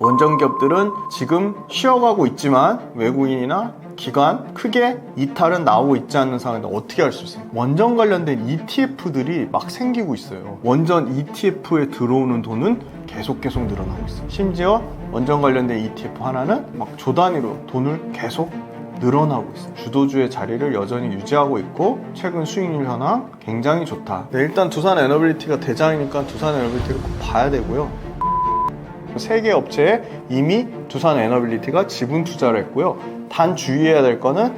원전 기업들은 지금 쉬어가고 있지만 외국인이나 기관 크게 이탈은 나오고 있지 않는 상황인데 어떻게 할 수 있어요? 원전 관련된 ETF들이 막 생기고 있어요. 원전 ETF에 들어오는 돈은 계속 늘어나고 있어요. 심지어 원전 관련된 ETF 하나는 막 조 단위로 돈을 계속 늘어나고 있어요. 주도주의 자리를 여전히 유지하고 있고 최근 수익률 현황 굉장히 좋다. 네, 일단 두산에너빌리티가 대장이니까 두산에너빌리티를 꼭 봐야 되고요. 세 개 업체에 이미 두산에너빌리티가 지분 투자를 했고요. 단 주의해야 될 거는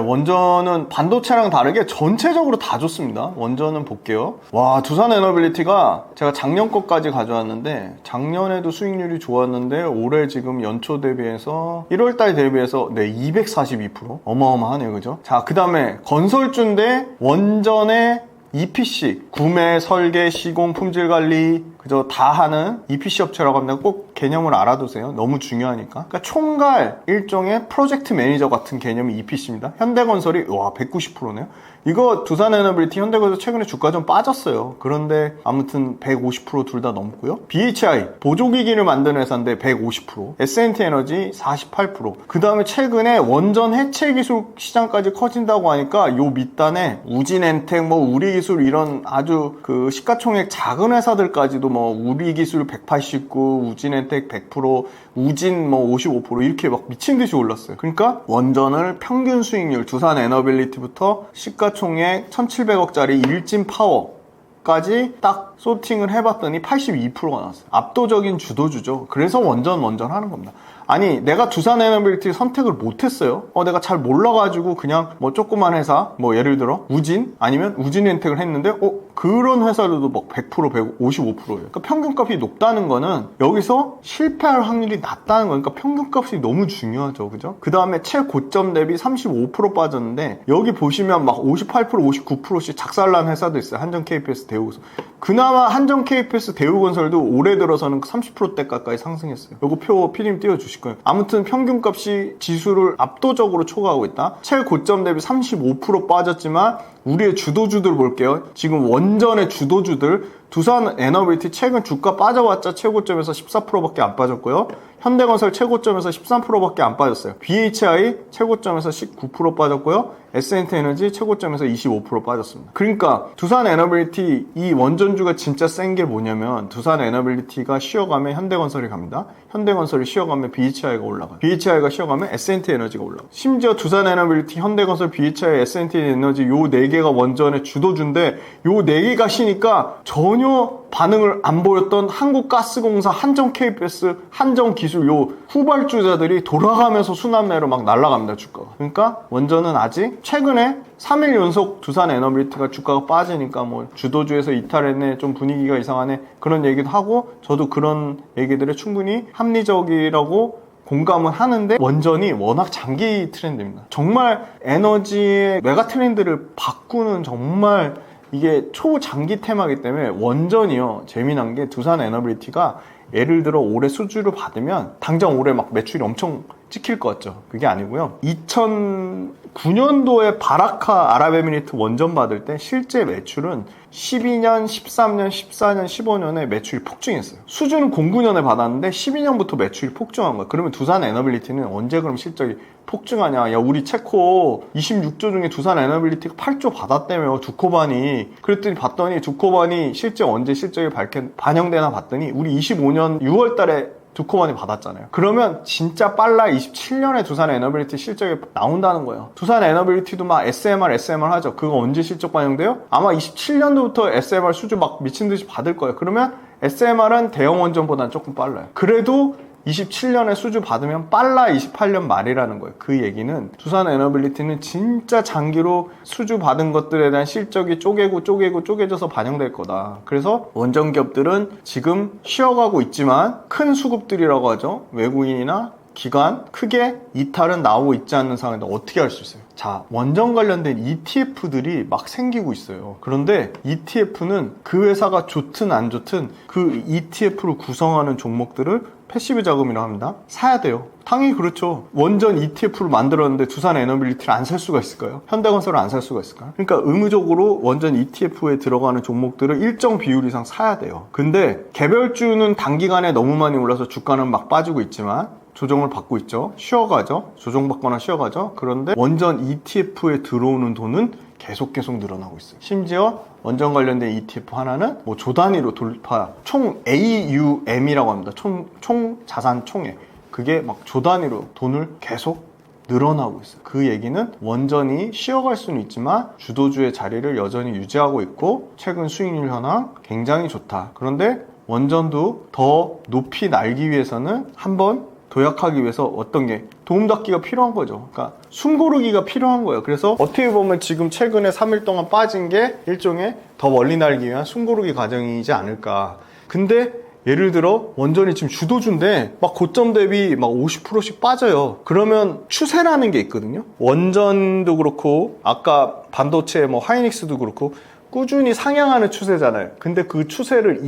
원전은 반도체랑 다르게 전체적으로 다 좋습니다. 원전은 볼게요. 와, 두산에너빌리티가 제가 작년 것까지 가져왔는데 작년에도 수익률이 좋았는데 올해 지금 연초 대비해서 1월달 대비해서 242% 어마어마하네요. 그죠? 자, 그 다음에 건설주인데 원전의 EPC 구매, 설계, 시공, 품질관리 그저 다 하는 EPC 업체라고 합니다. 꼭 개념을 알아두세요. 너무 중요하니까. 그러니까 총괄 일종의 프로젝트 매니저 같은 개념이 EPC입니다. 현대건설이 와 190%네요. 이거 두산에너빌리티, 현대건설 최근에 주가 좀 빠졌어요. 그런데 아무튼 150% 둘 다 넘고요. BHI 보조기기를 만드는 회사인데 150%, S&T에너지 48%. 그 다음에 최근에 원전 해체 기술 시장까지 커진다고 하니까 요 밑단에 우진엔텍, 우리기술 이런 아주 그 시가총액 작은 회사들까지도 우리기술 189, 우진엔텍 100%, 우진 55% 이렇게 막 미친 듯이 올랐어요. 그러니까 원전을 평균 수익률 두산에너빌리티부터 시가총액 1,700억짜리 일진 파워까지 딱 소팅을 해봤더니 82%가 나왔어요. 압도적인 주도주죠. 그래서 원전 하는 겁니다. 아니 내가 두산에너빌리티 선택을 못했어요. 내가 잘 몰라가지고 그냥 조그만 회사 예를 들어 우진 아니면 우진엔텍을 했는데 그런 회사들도 막 100%, 155%예요. 그러니까 평균값이 높다는 거는 여기서 실패할 확률이 낮다는 거니까 평균값이 너무 중요하죠. 그죠? 그 다음에 최고점 대비 35% 빠졌는데 여기 보시면 막 58%, 59%씩 작살난 회사도 있어요. 한전 KPS 대우건설. 그나마 한전 KPS 대우건설도 올해 들어서는 30%대 가까이 상승했어요. 요거 표 피디님 띄워주실 거예요. 아무튼 평균값이 지수를 압도적으로 초과하고 있다. 최고점 대비 35% 빠졌지만 우리의 주도주들 볼게요. 지금 원전의 주도주들 두산에너빌리티 최근 주가 빠져봤자 최고점에서 14%밖에 안 빠졌고요. 현대건설 최고점에서 13%밖에 안 빠졌어요. BHI 최고점에서 19% 빠졌고요. S&T에너지 최고점에서 25% 빠졌습니다. 그러니까 두산에너빌리티 이 원전주가 진짜 센 게 뭐냐면 두산에너빌리티가 쉬어가면 현대건설이 갑니다. 현대건설이 쉬어가면 BHI가 올라가요. BHI가 쉬어가면 S&T에너지가 올라가요. 심지어 두산에너빌리티, 현대건설, BHI, S&T에너지 요 4개가 원전의 주도주인데 요 4개가 쉬니까 전혀 반응을 안 보였던 한국가스공사, 한전 KPS, 한전기술 요 후발주자들이 돌아가면서 순환매로 막 날아갑니다. 주가가. 그러니까 원전은 아직 최근에 3일 연속 두산에너빌리티가 주가가 빠지니까 주도주에서 이탈했네, 좀 분위기가 이상하네 그런 얘기도 하고 저도 그런 얘기들에 충분히 합리적이라고 공감은 하는데 원전이 워낙 장기 트렌드입니다. 정말 에너지의 메가 트렌드를 바꾸는 정말 이게 초장기 테마이기 때문에 원전이요. 재미난 게 두산에너빌리티가 예를 들어 올해 수주를 받으면 당장 올해 막 매출이 엄청 찍힐 것 같죠. 그게 아니고요. 2009년도에 바라카 아랍에미리트 원전 받을 때 실제 매출은 12년, 13년, 14년, 15년에 매출이 폭증했어요. 수주는 09년에 받았는데 12년부터 매출이 폭증한 거야. 그러면 두산에너빌리티는 언제 그럼 실적이 폭증하냐? 야, 우리 체코 26조 중에 두산에너빌리티가 8조 받았다며, 두코반이. 그랬더니 봤더니 두코반이 실제 언제 실적이 반영되나 봤더니 우리 25년 6월 달에 두코반이 받았잖아요. 그러면 진짜 빨라 27년에 두산에너빌리티 실적이 나온다는 거예요. 두산에너빌리티도 막 SMR 하죠. 그거 언제 실적 반영돼요? 아마 27년도부터 SMR 수주 막 미친 듯이 받을 거예요. 그러면 SMR은 대형 원전보다는 조금 빨라요. 그래도 27년에 수주 받으면 빨라 28년 말이라는 거예요. 그 얘기는 두산에너빌리티는 진짜 장기로 수주 받은 것들에 대한 실적이 쪼개져서 반영될 거다. 그래서 원전 기업들은 지금 쉬어가고 있지만 큰 수급들이라고 하죠. 외국인이나 기관 크게 이탈은 나오고 있지 않는 상황인데 어떻게 할 수 있어요? 자, 원전 관련된 ETF들이 막 생기고 있어요. 그런데 ETF는 그 회사가 좋든 안 좋든 그 ETF를 구성하는 종목들을 패시브 자금이라고 합니다. 사야 돼요. 당연히 그렇죠. 원전 ETF를 만들었는데 두산 에너빌리티를 안 살 수가 있을까요? 현대건설을 안 살 수가 있을까요? 그러니까 의무적으로 원전 ETF에 들어가는 종목들을 일정 비율 이상 사야 돼요. 근데 개별주는 단기간에 너무 많이 올라서 주가는 막 빠지고 있지만 조정을 받고 있죠. 쉬어가죠. 조정받거나 쉬어가죠. 그런데 원전 ETF에 들어오는 돈은 계속 늘어나고 있어요. 심지어 원전 관련된 ETF 하나는 뭐 조 단위로 돌파, 총 AUM이라고 합니다. 총 자산 총액. 그게 막 조 단위로 돈을 계속 늘어나고 있어요. 그 얘기는 원전이 쉬어갈 수는 있지만 주도주의 자리를 여전히 유지하고 있고 최근 수익률 현황 굉장히 좋다. 그런데 원전도 더 높이 날기 위해서는 한번 도약하기 위해서 어떤 게 도움닫기가 필요한 거죠. 그러니까 숨고르기가 필요한 거예요. 그래서 어떻게 보면 지금 최근에 3일 동안 빠진 게 일종의 더 멀리 날기 위한 숨고르기 과정이지 않을까. 근데 예를 들어 원전이 지금 주도주인데 막 고점 대비 막 50%씩 빠져요. 그러면 추세라는 게 있거든요. 원전도 그렇고 아까 반도체 뭐 하이닉스도 그렇고 꾸준히 상향하는 추세잖아요. 근데 그 추세를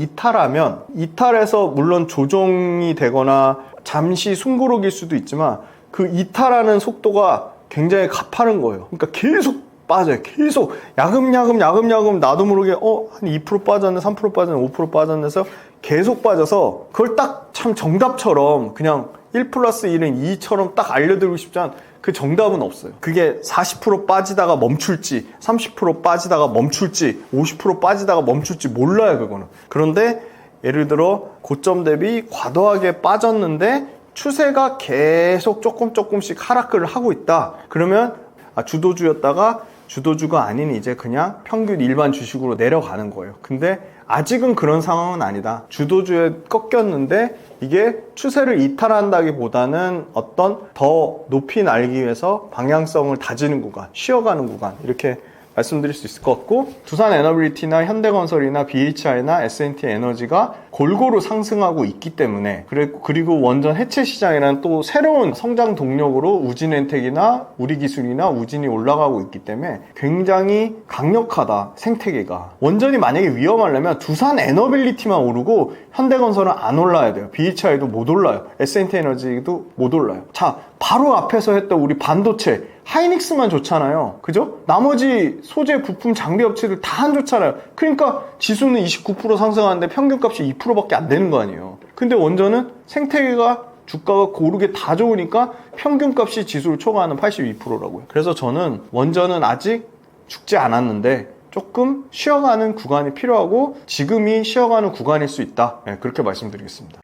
이탈해서 물론 조정이 되거나 잠시 숨고르기일 수도 있지만 그 이탈하는 속도가 굉장히 가파른 거예요. 그러니까 계속 빠져요. 계속 야금야금 나도 모르게 한 2% 빠졌네, 3% 빠졌네, 5% 빠졌네 해서 계속 빠져서 그걸 딱 참 정답처럼 그냥 1 플러스 1은 2처럼 딱 알려드리고 싶지만 그 정답은 없어요. 그게 40% 빠지다가 멈출지 30% 빠지다가 멈출지 50% 빠지다가 멈출지 몰라요. 그거는. 그런데 예를 들어 고점 대비 과도하게 빠졌는데 추세가 계속 조금씩 하락을 하고 있다. 그러면 주도주였다가 주도주가 아닌 이제 그냥 평균 일반 주식으로 내려가는 거예요. 근데 아직은 그런 상황은 아니다. 주도주에 꺾였는데 이게 추세를 이탈한다기보다는 어떤 더 높이 날기 위해서 방향성을 다지는 구간, 쉬어가는 구간 이렇게 말씀드릴 수 있을 것 같고 두산 에너빌리티나 현대건설이나 BHI나 S&T 에너지가 골고루 상승하고 있기 때문에 그리고 원전 해체 시장이라는 또 새로운 성장 동력으로 우진엔텍이나 우리기술이나 우진이 올라가고 있기 때문에 굉장히 강력하다. 생태계가. 원전이 만약에 위험하려면 두산 에너빌리티만 오르고 현대건설은 안 올라야 돼요. BHI도 못 올라요. S&T 에너지도 못 올라요. 자, 바로 앞에서 했던 우리 반도체 하이닉스만 좋잖아요. 그죠? 나머지 소재, 부품, 장비 업체들 다 안 좋잖아요. 그러니까 지수는 29% 상승하는데 평균값이 2%밖에 안 되는 거 아니에요. 근데 원전은 생태계가 주가가 고르게 다 좋으니까 평균값이 지수를 초과하는 82%라고요. 그래서 저는 원전은 아직 죽지 않았는데 조금 쉬어가는 구간이 필요하고 지금이 쉬어가는 구간일 수 있다. 네, 그렇게 말씀드리겠습니다.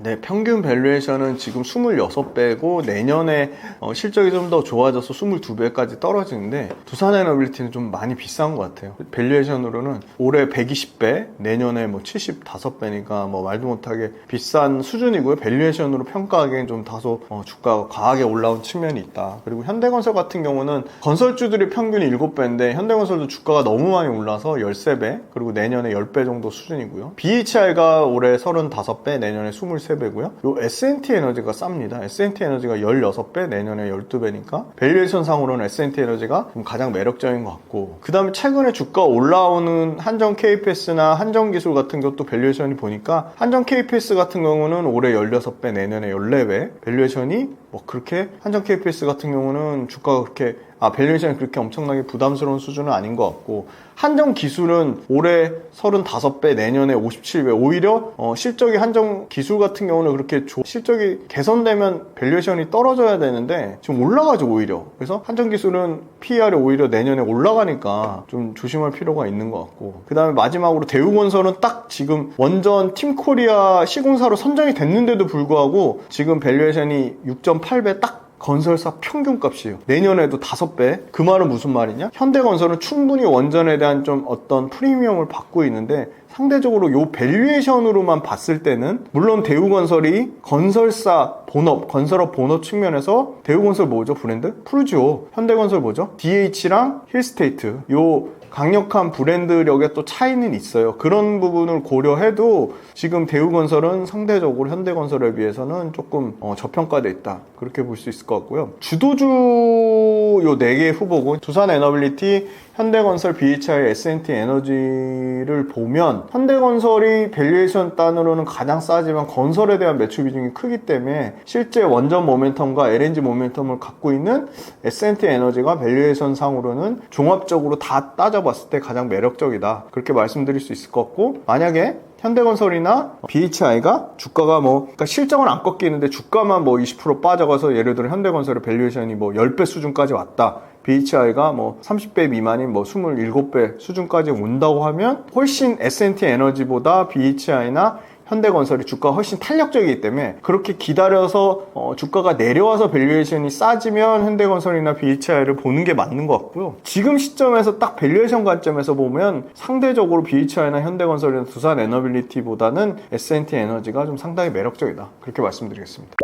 네, 평균 밸류에이션은 지금 26배고 내년에 실적이 좀 더 좋아져서 22배까지 떨어지는데 두산에너빌리티는 좀 많이 비싼 것 같아요. 밸류에이션으로는 올해 120배, 내년에 뭐 75배니까 뭐 말도 못하게 비싼 수준이고요. 밸류에이션으로 평가하기엔 좀 다소 주가가 과하게 올라온 측면이 있다. 그리고 현대건설 같은 경우는 건설주들이 평균이 7배인데 현대건설도 주가가 너무 많이 올라서 13배, 그리고 내년에 10배 정도 수준이고요. BHI가 올해 35배, 내년에 23배 배고요. 요 S&T 에너지가 쌉니다. S&T 에너지가 16배, 내년에 12배니까 밸류에이션 상으로는 S&T 에너지가 좀 가장 매력적인 것 같고, 그 다음에 최근에 주가 올라오는 한정 KPS나 한정 기술 같은 것도 밸류에이션이 보니까 한정 KPS 같은 경우는 올해 16배, 내년에 14배, 밸류에이션이 뭐 그렇게 한정 KPS 같은 경우는 주가가 그렇게 밸류에이션이 그렇게 엄청나게 부담스러운 수준은 아닌 것 같고, 한정 기술은 올해 35배, 내년에 57배. 오히려 실적이 한정 기술 같은 경우는 그렇게 실적이 개선되면 밸류에이션이 떨어져야 되는데 지금 올라가죠, 오히려. 그래서 한정 기술은 PER이 오히려 내년에 올라가니까 좀 조심할 필요가 있는 것 같고, 그 다음에 마지막으로 대우건설은 딱 지금 원전 팀코리아 시공사로 선정이 됐는데도 불구하고 지금 밸류에이션이 6.8배 딱 건설사 평균값이에요. 내년에도 5배. 그 말은 무슨 말이냐? 현대건설은 충분히 원전에 대한 좀 어떤 프리미엄을 받고 있는데 상대적으로 요 밸류에이션으로만 봤을 때는 물론 대우건설이 건설사 본업, 건설업 본업 측면에서 대우건설 뭐죠? 브랜드? 푸르지오. 현대건설 뭐죠? DH랑 힐스테이트. 요 강력한 브랜드력의 또 차이는 있어요. 그런 부분을 고려해도 지금 대우건설은 상대적으로 현대건설에 비해서는 조금 저평가돼 있다. 그렇게 볼 수 있을 것 같아요. 것 같고요. 주도주 요 4개 후보군 두산에너빌리티, 현대건설, BHI, S&T에너지를 보면 현대건설이 밸류에이션 단으로는 가장 싸지만 건설에 대한 매출 비중이 크기 때문에 실제 원전 모멘텀과 LNG 모멘텀을 갖고 있는 S&T에너지가 밸류에이션 상으로는 종합적으로 다 따져봤을 때 가장 매력적이다. 그렇게 말씀드릴 수 있을 것 같고, 만약에 현대건설이나 BHI가 주가가 그러니까 실적은 안 꺾이는데 주가만 20% 빠져가서 예를 들어 현대건설의 밸류에이션이 10배 수준까지 왔다. BHI가 30배 미만인 27배 수준까지 온다고 하면 훨씬 S&T에너지보다 BHI나 현대건설이 주가가 훨씬 탄력적이기 때문에 그렇게 기다려서 주가가 내려와서 밸류에이션이 싸지면 현대건설이나 BHI를 보는 게 맞는 것 같고요. 지금 시점에서 딱 밸류에이션 관점에서 보면 상대적으로 BHI나 현대건설이나 두산에너빌리티보다는 S&T에너지가 좀 상당히 매력적이다. 그렇게 말씀드리겠습니다.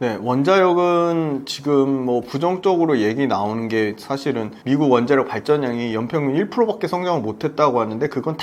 네, 원자력은 지금 부정적으로 얘기 나오는 게 사실은 미국 원자력 발전량이 연평균 1%밖에 성장을 못했다고 하는데 그건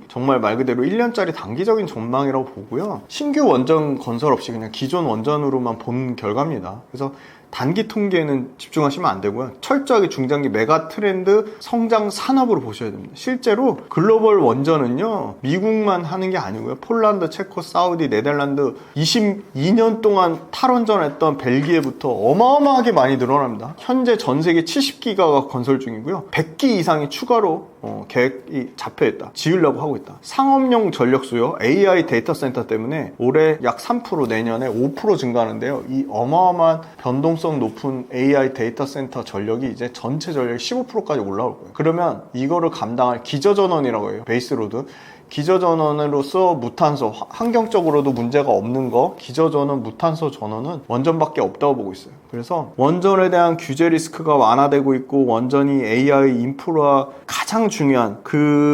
정말 말 그대로 1년짜리 단기적인 전망이라고 보고요. 신규 원전 건설 없이 그냥 기존 원전으로만 본 결과입니다. 그래서 단기 통계에는 집중하시면 안 되고요. 철저하게 중장기 메가 트렌드 성장 산업으로 보셔야 됩니다. 실제로 글로벌 원전은요, 미국만 하는 게 아니고요. 폴란드, 체코, 사우디, 네덜란드 22년 동안 탈원전했던 벨기에부터 어마어마하게 많이 늘어납니다. 현재 전 세계 70기가가 건설 중이고요. 100기 이상이 추가로 계획이 잡혀있다. 지으려고 하고 있다. 상업용 전력 수요, AI 데이터 센터 때문에 올해 약 3%, 내년에 5% 증가하는데요. 이 어마어마한 변동성 높은 AI 데이터 센터 전력이 이제 전체 전력의 15%까지 올라올 거예요. 그러면 이거를 감당할 기저전원이라고 해요. 베이스로드. 기저전원으로서 무탄소, 환경적으로도 문제가 없는 거, 기저전원, 무탄소 전원은 원전밖에 없다고 보고 있어요. 그래서 원전에 대한 규제 리스크가 완화되고 있고, 원전이 AI 인프라 가장 중요한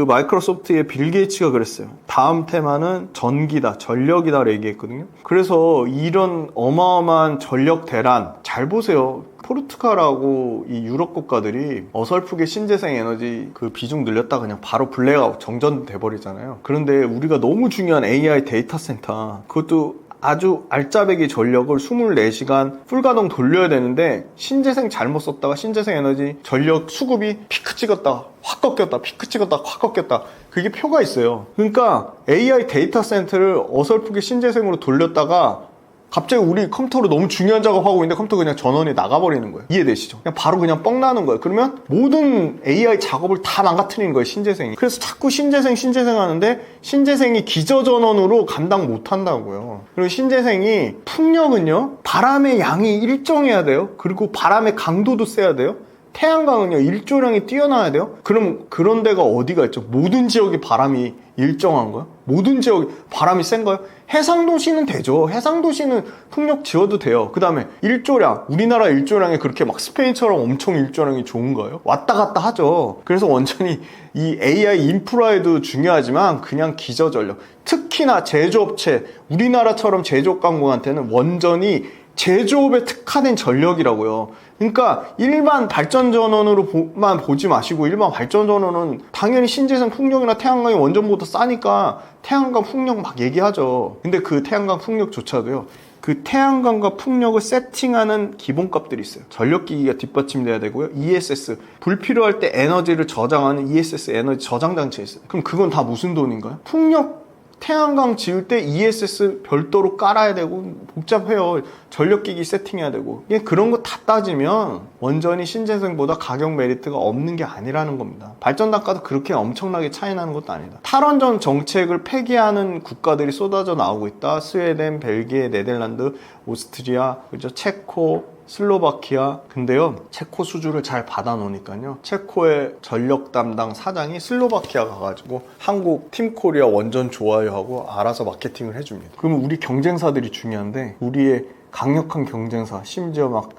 마이크로소프트의 빌 게이츠가 그랬어요. 다음 테마는 전기다, 전력이다 얘기했거든요. 그래서 이런 어마어마한 전력 대란 잘 보세요. 포르투갈하고 이 유럽 국가들이 어설프게 신재생 에너지 비중 늘렸다가 그냥 바로 블랙아웃 정전돼 버리잖아요. 그런데 우리가 너무 중요한 AI 데이터 센터, 그것도 아주 알짜배기 전력을 24시간 풀가동 돌려야 되는데 신재생 잘못 썼다가 신재생 에너지 전력 수급이 피크 찍었다가 확 꺾였다, 피크 찍었다가 확 꺾였다. 그게 표가 있어요. 그러니까 AI 데이터 센터를 어설프게 신재생으로 돌렸다가 갑자기 우리 컴퓨터로 너무 중요한 작업하고 있는데 컴퓨터 그냥 전원이 나가버리는 거예요. 이해되시죠? 그냥 바로 그냥 뻥 나는 거예요. 그러면 모든 AI 작업을 다 망가뜨리는 거예요, 신재생이. 그래서 자꾸 신재생 하는데 신재생이 기저전원으로 감당 못 한다고요. 그리고 신재생이 풍력은요, 바람의 양이 일정해야 돼요. 그리고 바람의 강도도 세야 돼요. 태양광은요, 일조량이 뛰어나야 돼요. 그럼 그런 데가 어디가 있죠? 모든 지역이 바람이 일정한 거요? 모든 지역이 바람이 센 거요? 해상도시는 되죠. 해상도시는 풍력 지어도 돼요. 그 다음에 일조량, 우리나라 일조량이 그렇게 막 스페인처럼 엄청 일조량이 좋은가요? 왔다 갔다 하죠. 그래서 원전이 이 AI 인프라에도 중요하지만 그냥 기저전력, 특히나 제조업체, 우리나라처럼 제조업 강국한테는 원전이 제조업에 특화된 전력이라고요. 그러니까 일반 발전전원으로만 보지 마시고, 일반 발전전원은 당연히 신재생 풍력이나 태양광이 원전보다 싸니까 태양광 풍력 막 얘기하죠. 근데 그 태양광 풍력조차도요, 그 태양광과 풍력을 세팅하는 기본값들이 있어요. 전력기기가 뒷받침돼야 되고요. ESS, 불필요할 때 에너지를 저장하는 ESS 에너지 저장 장치가 있어요. 그럼 그건 다 무슨 돈인가요? 풍력, 태양광 지을 때 ESS 별도로 깔아야 되고 복잡해요. 전력기기 세팅해야 되고. 그런 거 다 따지면 원전이 신재생보다 가격 메리트가 없는 게 아니라는 겁니다. 발전 단가도 그렇게 엄청나게 차이 나는 것도 아니다. 탈원전 정책을 폐기하는 국가들이 쏟아져 나오고 있다. 스웨덴, 벨기에, 네덜란드, 오스트리아, 그죠? 체코, 슬로바키아. 근데요, 체코 수주를 잘 받아놓으니까요, 체코의 전력 담당 사장이 슬로바키아 가가지고 한국 팀코리아 원전 좋아요 하고 알아서 마케팅을 해줍니다. 그러면 우리 경쟁사들이 중요한데, 우리의 강력한 경쟁사, 심지어 막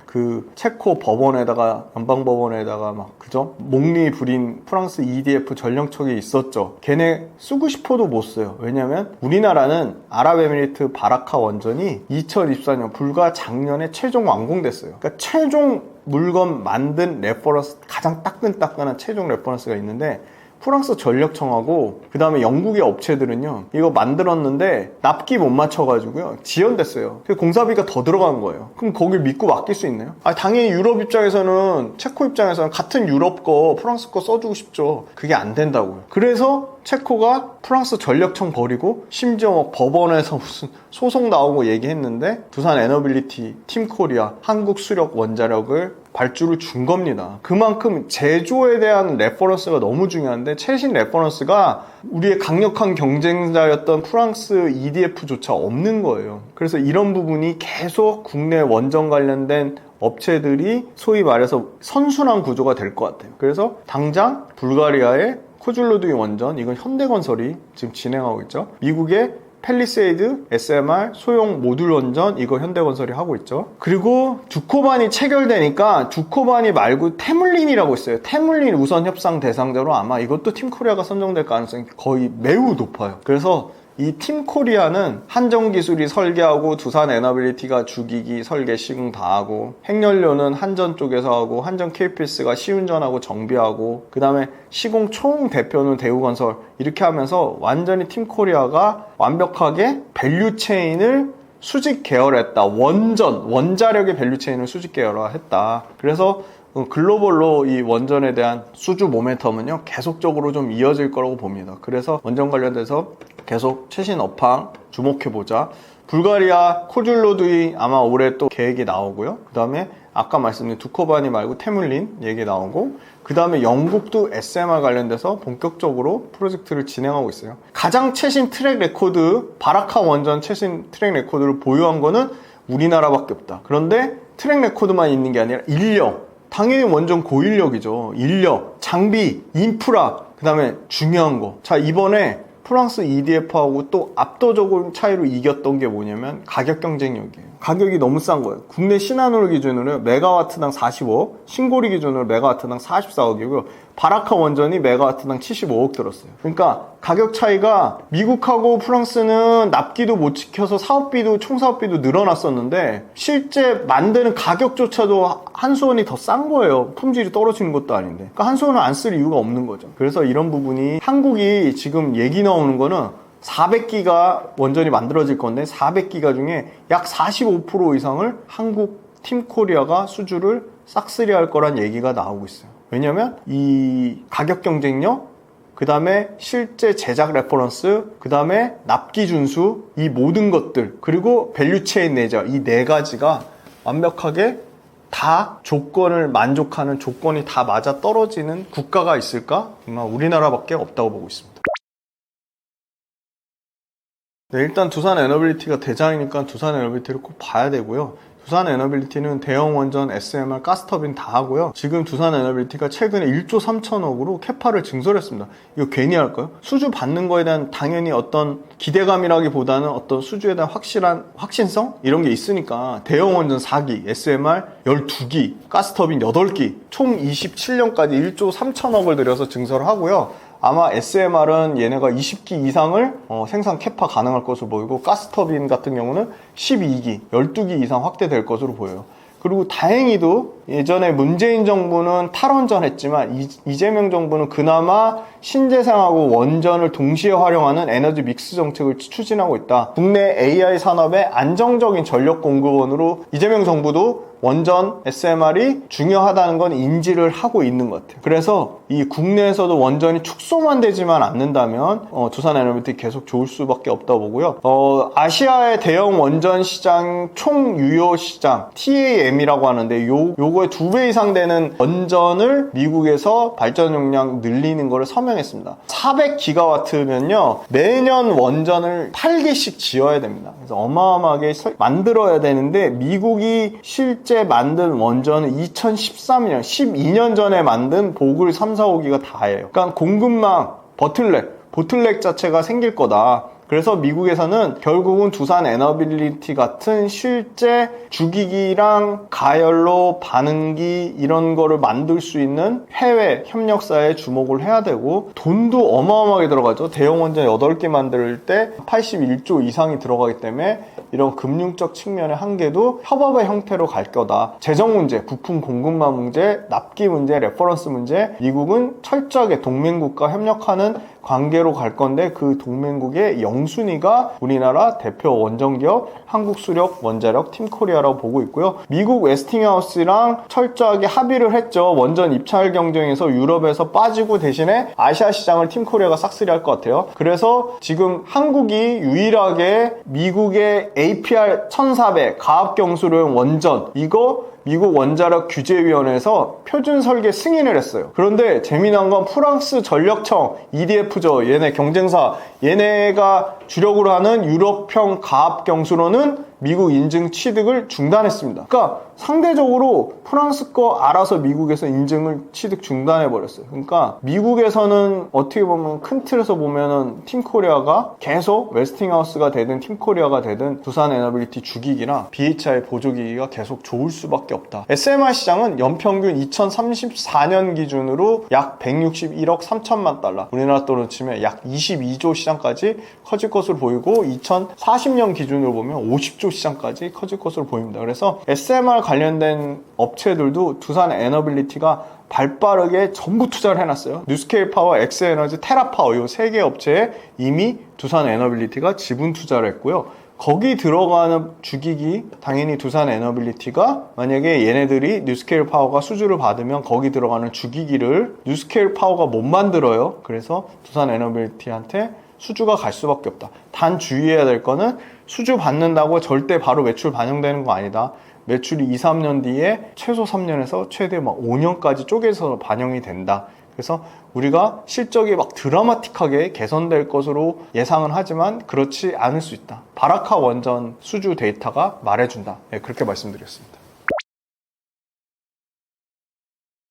체코 법원에다가, 연방법원에다가 그죠? 목리 부린 프랑스 EDF 전력청이 있었죠. 걔네 쓰고 싶어도 못 써요. 왜냐면 우리나라는 아랍에미리트 바라카 원전이 2024년 불과 작년에 최종 완공됐어요. 그러니까 최종 물건 만든 레퍼런스, 가장 따끈따끈한 최종 레퍼런스가 있는데, 프랑스 전력청하고 그 다음에 영국의 업체들은요 이거 만들었는데 납기 못 맞춰가지고요 지연됐어요. 그래서 공사비가 더 들어간 거예요. 그럼 거길 믿고 맡길 수 있나요? 당연히 유럽 입장에서는, 체코 입장에서는 같은 유럽 거 프랑스 거 써주고 싶죠. 그게 안 된다고요. 그래서 체코가 프랑스 전력청 버리고 심지어 막 법원에서 무슨 소송 나오고 얘기했는데 두산 에너빌리티, 팀코리아, 한국수력 원자력을 발주를 준 겁니다. 그만큼 제조에 대한 레퍼런스가 너무 중요한데 최신 레퍼런스가 우리의 강력한 경쟁자였던 프랑스 EDF조차 없는 거예요. 그래서 이런 부분이 계속 국내 원전 관련된 업체들이 소위 말해서 선순환 구조가 될 것 같아요. 그래서 당장 불가리아의 코줄로두이 원전, 이건 현대건설이 지금 진행하고 있죠. 미국의 팰리세이드 SMR 소형 모듈 원전, 이거 현대건설이 하고 있죠. 그리고 두코반이 체결되니까 두코반이 말고 테물린이라고 있어요. 테물린 우선 협상 대상자로 아마 이것도 팀코리아가 선정될 가능성이 거의 매우 높아요. 그래서 이 팀코리아는 한전기술이 설계하고 두산 에너빌리티가 주기기 설계 시공 다 하고, 핵연료는 한전 쪽에서 하고, 한전 KPS가 시운전하고 정비하고, 그 다음에 시공 총 대표는 대우건설, 이렇게 하면서 완전히 팀코리아가 완벽하게 밸류체인을 수직 계열했다. 원자력의 밸류체인을 수직 계열화했다. 그래서 글로벌로 이 원전에 대한 수주 모멘텀은요 계속적으로 좀 이어질 거라고 봅니다. 그래서 원전 관련돼서 계속 최신 업황 주목해보자. 불가리아 코줄로두이 아마 올해 또 계획이 나오고요. 그 다음에 아까 말씀드린 두코바니 말고 테물린 얘기 나오고, 그 다음에 영국도 SMR 관련돼서 본격적으로 프로젝트를 진행하고 있어요. 가장 최신 트랙 레코드, 바라카 원전 최신 트랙 레코드를 보유한 거는 우리나라밖에 없다. 그런데 트랙 레코드만 있는 게 아니라 인력, 당연히 원전 고인력이죠. 인력, 장비, 인프라, 그 다음에 중요한 거. 자, 이번에 프랑스 EDF하고 또 압도적인 차이로 이겼던 게 뭐냐면 가격 경쟁력이에요. 가격이 너무 싼 거예요. 국내 신한울 기준으로 메가와트당 45억, 신고리 기준으로 메가와트당 44억이고요. 바라카 원전이 메가와트당 75억 들었어요. 그러니까 가격 차이가 미국하고 프랑스는 납기도 못 지켜서 사업비도, 총사업비도 늘어났었는데 실제 만드는 가격조차도 한수원이 더 싼 거예요. 품질이 떨어지는 것도 아닌데. 그러니까 한수원은 안 쓸 이유가 없는 거죠. 그래서 이런 부분이, 한국이 지금 얘기 나오는 거는 400기가 원전이 만들어질 건데 400기가 중에 약 45% 이상을 한국 팀코리아가 수주를 싹쓸이 할 거란 얘기가 나오고 있어요. 왜냐면 이 가격 경쟁력, 그 다음에 실제 제작 레퍼런스, 그 다음에 납기 준수, 이 모든 것들, 그리고 밸류체인 내자, 이 네 가지가 완벽하게 다 조건을 만족하는, 조건이 다 맞아 떨어지는 국가가 있을까? 정말 우리나라밖에 없다고 보고 있습니다. 네, 일단 두산 에너빌리티가 대장이니까 두산 에너빌리티를 꼭 봐야 되고요. 두산 에너빌리티는 대형 원전, SMR, 가스터빈 다 하고요. 지금 두산 에너빌리티가 최근에 1조 3천억으로 캐파를 증설했습니다. 이거 괜히 할까요? 수주 받는 거에 대한 당연히 어떤 기대감이라기보다는 어떤 수주에 대한 확실한 확신성? 이런 게 있으니까 대형 원전 4기, SMR 12기, 가스터빈 8기, 총 27년까지 1조 3천억을 들여서 증설을 하고요. 아마 SMR은 얘네가 20기 이상을 생산 캐파 가능할 것으로 보이고, 가스터빈 같은 경우는 12기, 12기 이상 확대될 것으로 보여요. 그리고 다행히도 예전에 문재인 정부는 탈원전 했지만 이재명 정부는 그나마 신재생하고 원전을 동시에 활용하는 에너지 믹스 정책을 추진하고 있다. 국내 AI 산업의 안정적인 전력 공급원으로 이재명 정부도 원전, SMR이 중요하다는 건 인지를 하고 있는 것 같아요. 그래서 이 국내에서도 원전이 축소만 되지만 않는다면 두산 에너빌리티 계속 좋을 수밖에 없다고 보고요. 아시아의 대형 원전 시장 총 유효 시장 TAM이라고 하는데 요거의 2배 이상 되는 원전을 미국에서 발전 용량 늘리는 거를 서명했습니다. 400기가와트면요 매년 원전을 8개씩 지어야 됩니다. 그래서 어마어마하게 만들어야 되는데, 미국이 실제 만든 원전은 2013년, 12년 전에 만든 보글 3, 4, 5기가 다예요. 그러니까 공급망, 보틀렉 자체가 생길 거다. 그래서 미국에서는 결국은 두산 에너빌리티 같은 실제 주기기랑 가열로 반응기 이런 거를 만들 수 있는 해외 협력사에 주목을 해야 되고, 돈도 어마어마하게 들어가죠. 대형 원전 8개 만들 때 81조 이상이 들어가기 때문에 이런 금융적 측면의 한계도 협업의 형태로 갈 거다. 재정 문제, 부품 공급망 문제, 납기 문제, 레퍼런스 문제, 미국은 철저하게 동맹국과 협력하는 관계로 갈 건데, 그 동맹국의 영순위가 우리나라 대표 원전기업 한국수력, 원자력, 팀코리아라고 보고 있고요. 미국 웨스팅하우스랑 철저하게 합의를 했죠. 원전 입찰 경쟁에서 유럽에서 빠지고 대신에 아시아 시장을 팀코리아가 싹쓸이 할 것 같아요. 그래서 지금 한국이 유일하게 미국의 APR 1400 가압경수로용 원전, 이거 미국 원자력 규제위원회에서 표준 설계 승인을 했어요. 그런데 재미난 건 프랑스 전력청, EDF죠. 얘네 경쟁사, 얘네가 주력으로 하는 유럽형 가압경수로는 미국 인증 취득을 중단했습니다. 그러니까 상대적으로 프랑스 거 알아서 미국에서 인증을 취득 중단해버렸어요. 그러니까 미국에서는 어떻게 보면 큰 틀에서 보면은 팀코리아가 계속 웨스팅하우스가 되든 팀코리아가 되든 두산 에너빌리티 주기기나 BHI 보조기기가 계속 좋을 수밖에 없다. SMR 시장은 연평균 2034년 기준으로 약 161억 3천만 달러, 우리나라 돈으로 치면 약 22조 시장까지 커질 것으로 보이고, 2040년 기준으로 보면 50조 시장까지 커질 것으로 보입니다. 그래서 SMR 관련된 업체들도 두산 에너빌리티가 발빠르게 전부 투자를 해놨어요. 뉴스케일 파워, 엑스에너지, 테라파워 이 3개 업체에 이미 두산 에너빌리티가 지분 투자를 했고요. 거기 들어가는 주기기, 당연히 두산 에너빌리티가 만약에 얘네들이 뉴스케일 파워가 수주를 받으면 거기 들어가는 주기기를 뉴스케일 파워가 못 만들어요. 그래서 두산 에너빌리티한테 수주가 갈 수밖에 없다. 단 주의해야 될 거는 수주 받는다고 절대 바로 매출 반영되는 거 아니다. 매출이 2, 3년 뒤에 최소 3년에서 최대 5년까지 쪼개서 반영이 된다. 그래서 우리가 실적이 막 드라마틱하게 개선될 것으로 예상은 하지만 그렇지 않을 수 있다. 바라카 원전 수주 데이터가 말해준다. 네, 그렇게 말씀드렸습니다.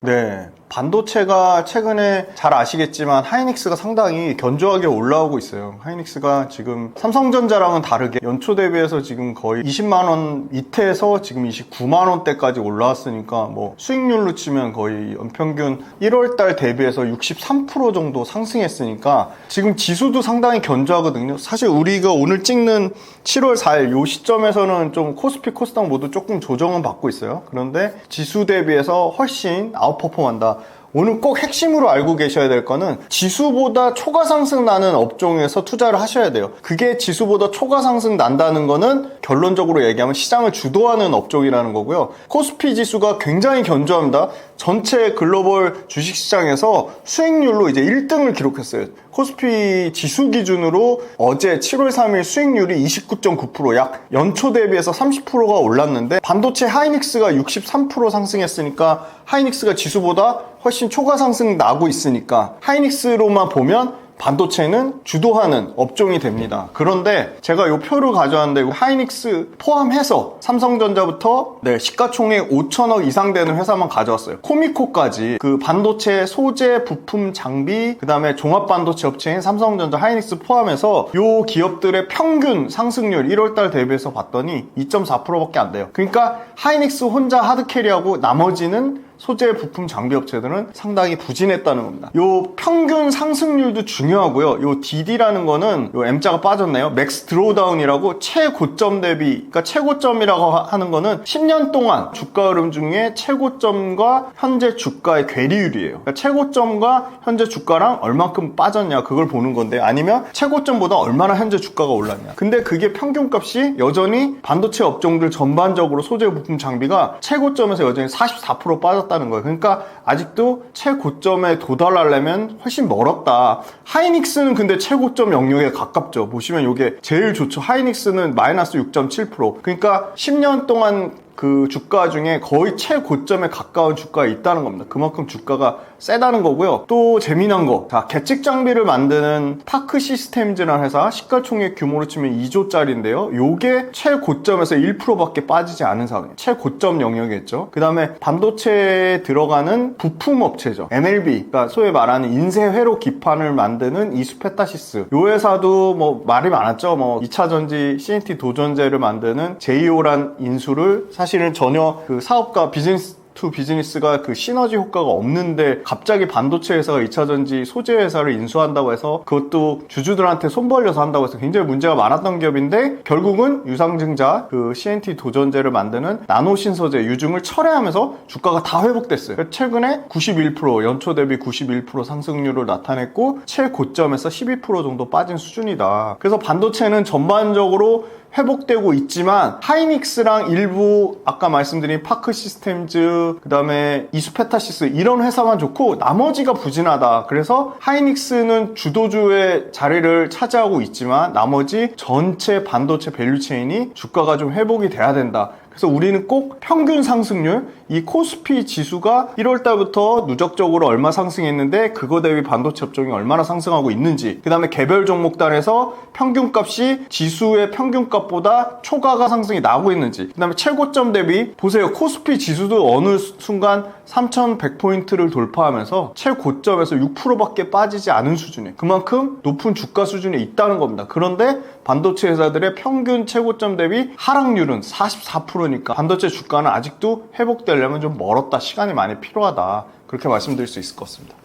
네, 반도체가 최근에 잘 아시겠지만 하이닉스가 상당히 견조하게 올라오고 있어요. 하이닉스가 지금 삼성전자랑은 다르게 연초 대비해서 지금 거의 20만원 밑에서 지금 29만원대까지 올라왔으니까 뭐 수익률로 치면 거의 연평균 1월달 대비해서 63% 정도 상승했으니까 지금 지수도 상당히 견조하거든요. 사실 우리가 오늘 찍는 7월 4일 요 시점에서는 좀 코스피, 코스닥 모두 조금 조정은 받고 있어요. 그런데 지수 대비해서 훨씬 아웃퍼폼한다. 오늘 꼭 핵심으로 알고 계셔야 될 거는 지수보다 초과 상승 나는 업종에서 투자를 하셔야 돼요. 그게 지수보다 초과 상승 난다는 거는 결론적으로 얘기하면 시장을 주도하는 업종이라는 거고요. 코스피 지수가 굉장히 견조합니다. 전체 글로벌 주식시장에서 수익률로 이제 1등을 기록했어요. 코스피 지수 기준으로 어제 7월 3일 수익률이 29.9%, 약 연초 대비해서 30%가 올랐는데, 반도체 하이닉스가 63% 상승했으니까 하이닉스가 지수보다 훨씬 초과 상승 나고 있으니까 하이닉스로만 보면 반도체는 주도하는 업종이 됩니다. 그런데 제가 이 표를 가져왔는데 하이닉스 포함해서 삼성전자부터 시가총액 5천억 이상 되는 회사만 가져왔어요. 코미코까지 그 반도체 소재, 부품, 장비, 그 다음에 종합반도체 업체인 삼성전자, 하이닉스 포함해서 이 기업들의 평균 상승률 1월달 대비해서 봤더니 2.4%밖에 안 돼요. 그러니까 하이닉스 혼자 하드캐리하고 나머지는 소재, 부품, 장비 업체들은 상당히 부진했다는 겁니다. 요 평균 상승률도 중요하고요. 요 DD라는 거는 요 M자가 빠졌네요. 맥스 드로우다운이라고 최고점 대비, 그러니까 최고점이라고 하는 거는 10년 동안 주가 흐름 중에 최고점과 현재 주가의 괴리율이에요. 그러니까 최고점과 현재 주가랑 얼만큼 빠졌냐 그걸 보는 건데, 아니면 최고점보다 얼마나 현재 주가가 올랐냐. 근데 그게 평균값이 여전히 반도체 업종들 전반적으로 소재, 부품, 장비가 최고점에서 여전히 44% 빠졌다 다는 거예요. 그러니까 아직도 최고점에 도달하려면 훨씬 멀었다. 하이닉스는 근데 최고점 영역에 가깝죠. 보시면 이게 제일 좋죠. 하이닉스는 마이너스 6.7%. 그러니까 10년 동안 그 주가 중에 거의 최고점에 가까운 주가가 있다는 겁니다. 그만큼 주가가 세다는 거고요. 또 재미난 거, 자, 계측 장비를 만드는 파크 시스템즈라는 회사, 시가총액 규모로 치면 2조짜리인데요. 요게 최고점에서 1%밖에 빠지지 않은 상황이에요. 최고점 영역이었죠. 그 다음에 반도체에 들어가는 부품 업체죠. NLB, 그러니까 소위 말하는 인쇄 회로 기판을 만드는 이수페타시스. 요 회사도 뭐 말이 많았죠. 뭐 2차 전지 CNT 도전제를 만드는 제이오란 인수를 사실은 전혀 그 사업과 비즈니스 투 비즈니스가 그 시너지 효과가 없는데 갑자기 반도체 회사가 2차전지 소재 회사를 인수한다고 해서 그것도 주주들한테 손 벌려서 한다고 해서 굉장히 문제가 많았던 기업인데 결국은 유상증자 그 CNT 도전제를 만드는 나노 신소재 유중을 철회하면서 주가가 다 회복됐어요. 최근에 91% 연초 대비 91% 상승률을 나타냈고 최고점에서 12% 정도 빠진 수준이다. 그래서 반도체는 전반적으로 회복되고 있지만 하이닉스랑 일부 아까 말씀드린 파크 시스템즈 그 다음에 이수페타시스 이런 회사만 좋고 나머지가 부진하다. 그래서 하이닉스는 주도주의 자리를 차지하고 있지만 나머지 전체 반도체 밸류체인이 주가가 좀 회복이 돼야 된다. 그래서 우리는 꼭 평균 상승률, 이 코스피 지수가 1월달부터 누적적으로 얼마 상승했는데 그거 대비 반도체 업종이 얼마나 상승하고 있는지, 그 다음에 개별 종목단에서 평균값이 지수의 평균값보다 초과가 상승이 나오고 있는지, 그 다음에 최고점 대비 보세요. 코스피 지수도 어느 순간 3100포인트를 돌파하면서 최고점에서 6%밖에 빠지지 않은 수준이에요. 그만큼 높은 주가 수준에 있다는 겁니다. 그런데 반도체 회사들의 평균 최고점 대비 하락률은 44%니까 반도체 주가는 아직도 회복되려면 좀 멀었다, 시간이 많이 필요하다, 그렇게 말씀드릴 수 있을 것 같습니다.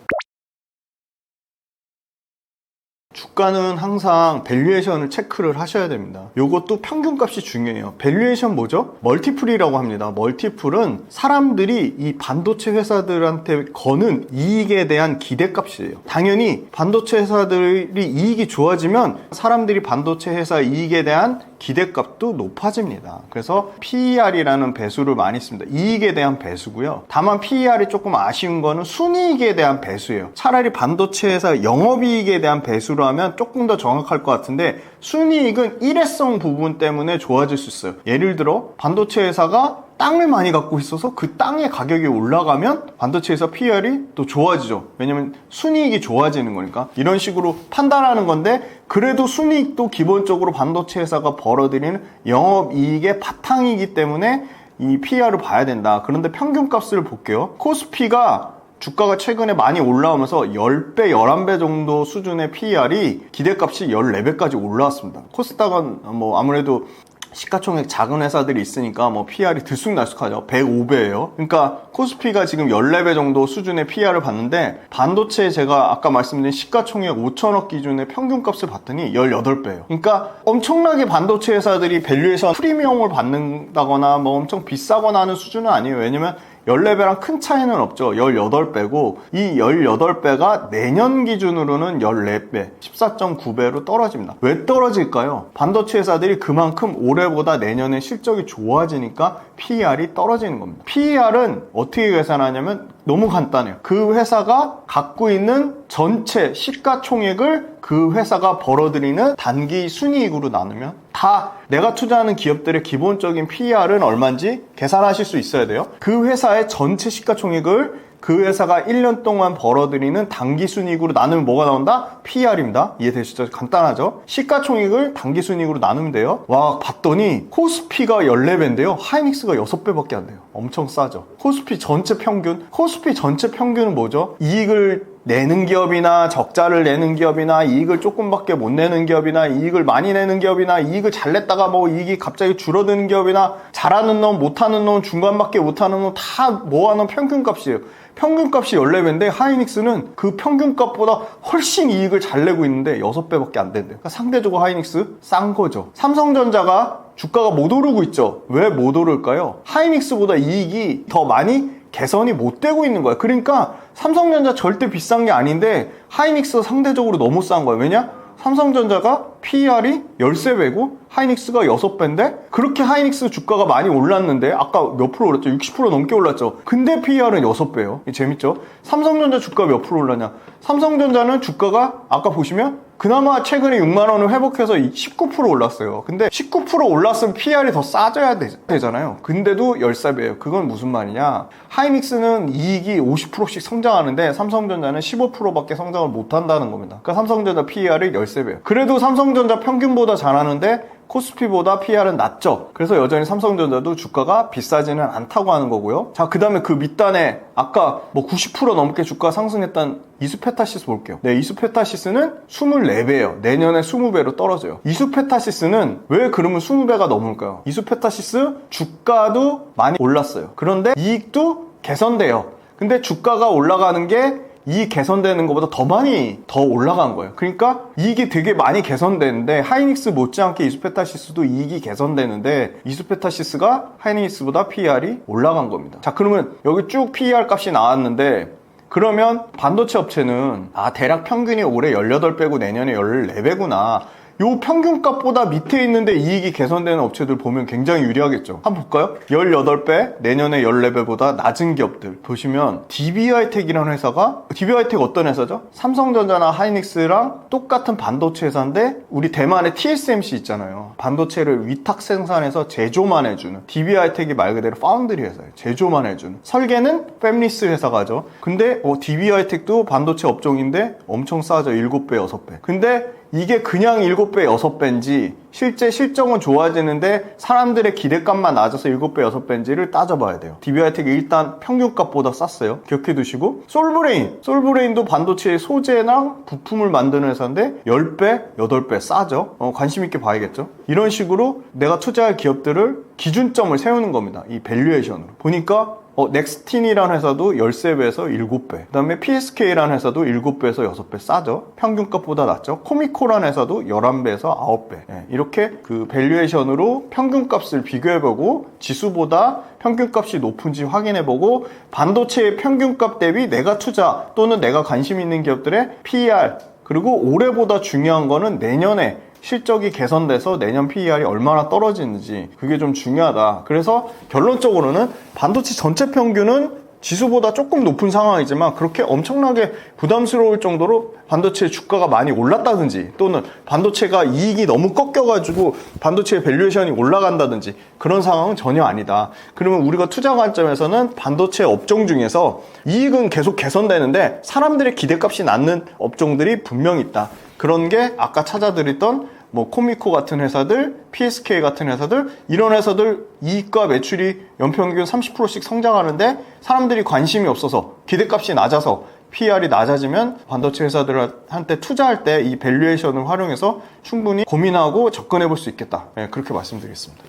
주가는 항상 밸류에이션을 체크를 하셔야 됩니다. 이것도 평균값이 중요해요. 밸류에이션 뭐죠? 멀티플이라고 합니다. 멀티플은 사람들이 이 반도체 회사들한테 거는 이익에 대한 기대값이에요. 당연히 반도체 회사들이 이익이 좋아지면 사람들이 반도체 회사 이익에 대한 기대값도 높아집니다. 그래서 PER이라는 배수를 많이 씁니다. 이익에 대한 배수고요. 다만 PER이 조금 아쉬운 거는 순이익에 대한 배수예요. 차라리 반도체 회사 영업이익에 대한 배수로 하면 조금 더 정확할 것 같은데 순이익은 일회성 부분 때문에 좋아질 수 있어요. 예를 들어 반도체 회사가 땅을 많이 갖고 있어서 그 땅의 가격이 올라가면 반도체 회사 PER이 또 좋아지죠. 왜냐면 순이익이 좋아지는 거니까. 이런 식으로 판단하는 건데 그래도 순이익도 기본적으로 반도체 회사가 벌어들이는 영업이익의 바탕이기 때문에 이 PER을 봐야 된다. 그런데 평균값을 볼게요. 코스피가 주가가 최근에 많이 올라오면서 10배, 11배 정도 수준의 PER이 기대값이 14배까지 올라왔습니다. 코스닥은 뭐 아무래도 시가총액 작은 회사들이 있으니까 뭐 PER이 들쑥날쑥하죠. 105배예요. 그러니까 코스피가 지금 14배 정도 수준의 PER을 봤는데 반도체 제가 아까 말씀드린 시가총액 5천억 기준의 평균값을 봤더니 18배예요. 그러니까 엄청나게 반도체 회사들이 밸류에이션 프리미엄을 받는다거나 뭐 엄청 비싸거나 하는 수준은 아니에요. 왜냐면 14배랑 큰 차이는 없죠. 18배고 이 18배가 내년 기준으로는 14배, 14.9배로 떨어집니다. 왜 떨어질까요? 반도체 회사들이 그만큼 올해보다 내년에 실적이 좋아지니까 PER이 떨어지는 겁니다. PER은 어떻게 계산하냐면 너무 간단해요. 그 회사가 갖고 있는 전체 시가총액을 그 회사가 벌어들이는 단기 순이익으로 나누면 다 내가 투자하는 기업들의 기본적인 PER은 얼마인지 계산하실 수 있어야 돼요. 그 회사의 전체 시가총액을 그 회사가 1년 동안 벌어들이는 단기 순이익으로 나누면 뭐가 나온다? PER입니다. 이해되시죠? 간단하죠? 시가총액을 단기 순이익으로 나누면 돼요. 와, 봤더니 코스피가 14배인데요. 하이닉스가 6배밖에 안 돼요. 엄청 싸죠? 코스피 전체 평균은 뭐죠? 이익을 내는 기업이나 적자를 내는 기업이나 이익을 조금밖에 못 내는 기업이나 이익을 많이 내는 기업이나 이익을 잘 냈다가 뭐 이익이 갑자기 줄어드는 기업이나 잘하는 놈, 못하는 놈, 중간밖에 못하는 놈 다 모아놓은 평균값이에요. 평균값이 14배인데 하이닉스는 그 평균값보다 훨씬 이익을 잘 내고 있는데 6배밖에 안 된대요. 그러니까 상대적으로 하이닉스 싼 거죠. 삼성전자가 주가가 못 오르고 있죠. 왜 못 오를까요? 하이닉스보다 이익이 더 많이 개선이 못 되고 있는 거야. 그러니까 삼성전자 절대 비싼 게 아닌데 하이닉스가 상대적으로 너무 싼 거야. 왜냐? 삼성전자가 PER이 13배고 하이닉스가 6배인데 그렇게 하이닉스 주가가 많이 올랐는데 아까 몇 프로 올랐죠? 60% 넘게 올랐죠? 근데 PER은 6배예요. 재밌죠? 삼성전자 주가 몇 프로 올랐냐? 삼성전자는 주가가 아까 보시면 그나마 최근에 6만 원을 회복해서 19% 올랐어요. 근데 19% 올랐으면 PR이 더 싸져야 되잖아요. 근데도 13배예요. 그건 무슨 말이냐? 하이닉스는 이익이 50%씩 성장하는데 삼성전자는 15%밖에 성장을 못한다는 겁니다. 그러니까 삼성전자 PR이 13배예요. 그래도 삼성전자 평균보다 잘하는데 코스피보다 PR은 낮죠. 그래서 여전히 삼성전자도 주가가 비싸지는 않다고 하는 거고요. 자, 그 다음에 그 밑단에 아까 뭐 90% 넘게 주가 상승했던 이수페타시스 볼게요. 네, 이수페타시스는 24배예요. 내년에 20배로 떨어져요. 이수페타시스는 왜 그러면 20배가 넘을까요? 이수페타시스 주가도 많이 올랐어요. 그런데 이익도 개선돼요. 근데 주가가 올라가는 게 이익 개선되는 것보다 더 많이 더 올라간 거예요. 그러니까 이익이 되게 많이 개선되는데 하이닉스 못지않게 이수페타시스도 이익이 개선되는데 이수페타시스가 하이닉스보다 PER이 올라간 겁니다. 자, 그러면 여기 쭉 PER 값이 나왔는데 그러면 반도체 업체는 대략 평균이 올해 18배고 내년에 14배구나. 요 평균값보다 밑에 있는데 이익이 개선되는 업체들 보면 굉장히 유리하겠죠. 한번 볼까요? 18배, 내년에 14배보다 낮은 기업들 보시면 DB하이텍이라는 회사가, DB하이텍 어떤 회사죠? 삼성전자나 하이닉스랑 똑같은 반도체 회사인데 우리 대만의 TSMC 있잖아요. 반도체를 위탁 생산해서 제조만 해주는 DB하이텍이 말 그대로 파운드리 회사예요. 제조만 해주는. 설계는 팹리스 회사가죠. 근데 DB하이텍도 반도체 업종인데 엄청 싸죠. 7배, 6배. 근데 이게 그냥 7배, 6배인지 실제 실적은 좋아지는데 사람들의 기대값만 낮아서 7배, 6배인지를 따져봐야 돼요. DB하이텍이 일단 평균값보다 쌌어요. 기억해 두시고 솔브레인도 반도체의 소재랑 부품을 만드는 회사인데 10배, 8배 싸죠. 관심 있게 봐야겠죠. 이런 식으로 내가 투자할 기업들을 기준점을 세우는 겁니다. 이 밸류에이션으로. 보니까 넥스틴이라는 회사도 13배에서 7배. 그 다음에 PSK라는 회사도 7배에서 6배 싸죠. 평균값보다 낮죠. 코미코라는 회사도 11배에서 9배. 네, 이렇게 그 밸류에이션으로 평균값을 비교해보고 지수보다 평균값이 높은지 확인해보고 반도체의 평균값 대비 내가 투자 또는 내가 관심 있는 기업들의 PER 그리고 올해보다 중요한 거는 내년에 실적이 개선돼서 내년 PER이 얼마나 떨어지는지 그게 좀 중요하다. 그래서 결론적으로는 반도체 전체 평균은 지수보다 조금 높은 상황이지만 그렇게 엄청나게 부담스러울 정도로 반도체 주가가 많이 올랐다든지 또는 반도체가 이익이 너무 꺾여가지고 반도체의 밸류에이션이 올라간다든지 그런 상황은 전혀 아니다. 그러면 우리가 투자 관점에서는 반도체 업종 중에서 이익은 계속 개선되는데 사람들의 기대값이 낮는 업종들이 분명히 있다. 그런 게 아까 찾아드렸던 뭐 코미코 같은 회사들, PSK 같은 회사들 이런 회사들 이익과 매출이 연평균 30%씩 성장하는데 사람들이 관심이 없어서 기대값이 낮아서 PER이 낮아지면 반도체 회사들한테 투자할 때 이 밸류에이션을 활용해서 충분히 고민하고 접근해 볼 수 있겠다. 네, 그렇게 말씀드리겠습니다.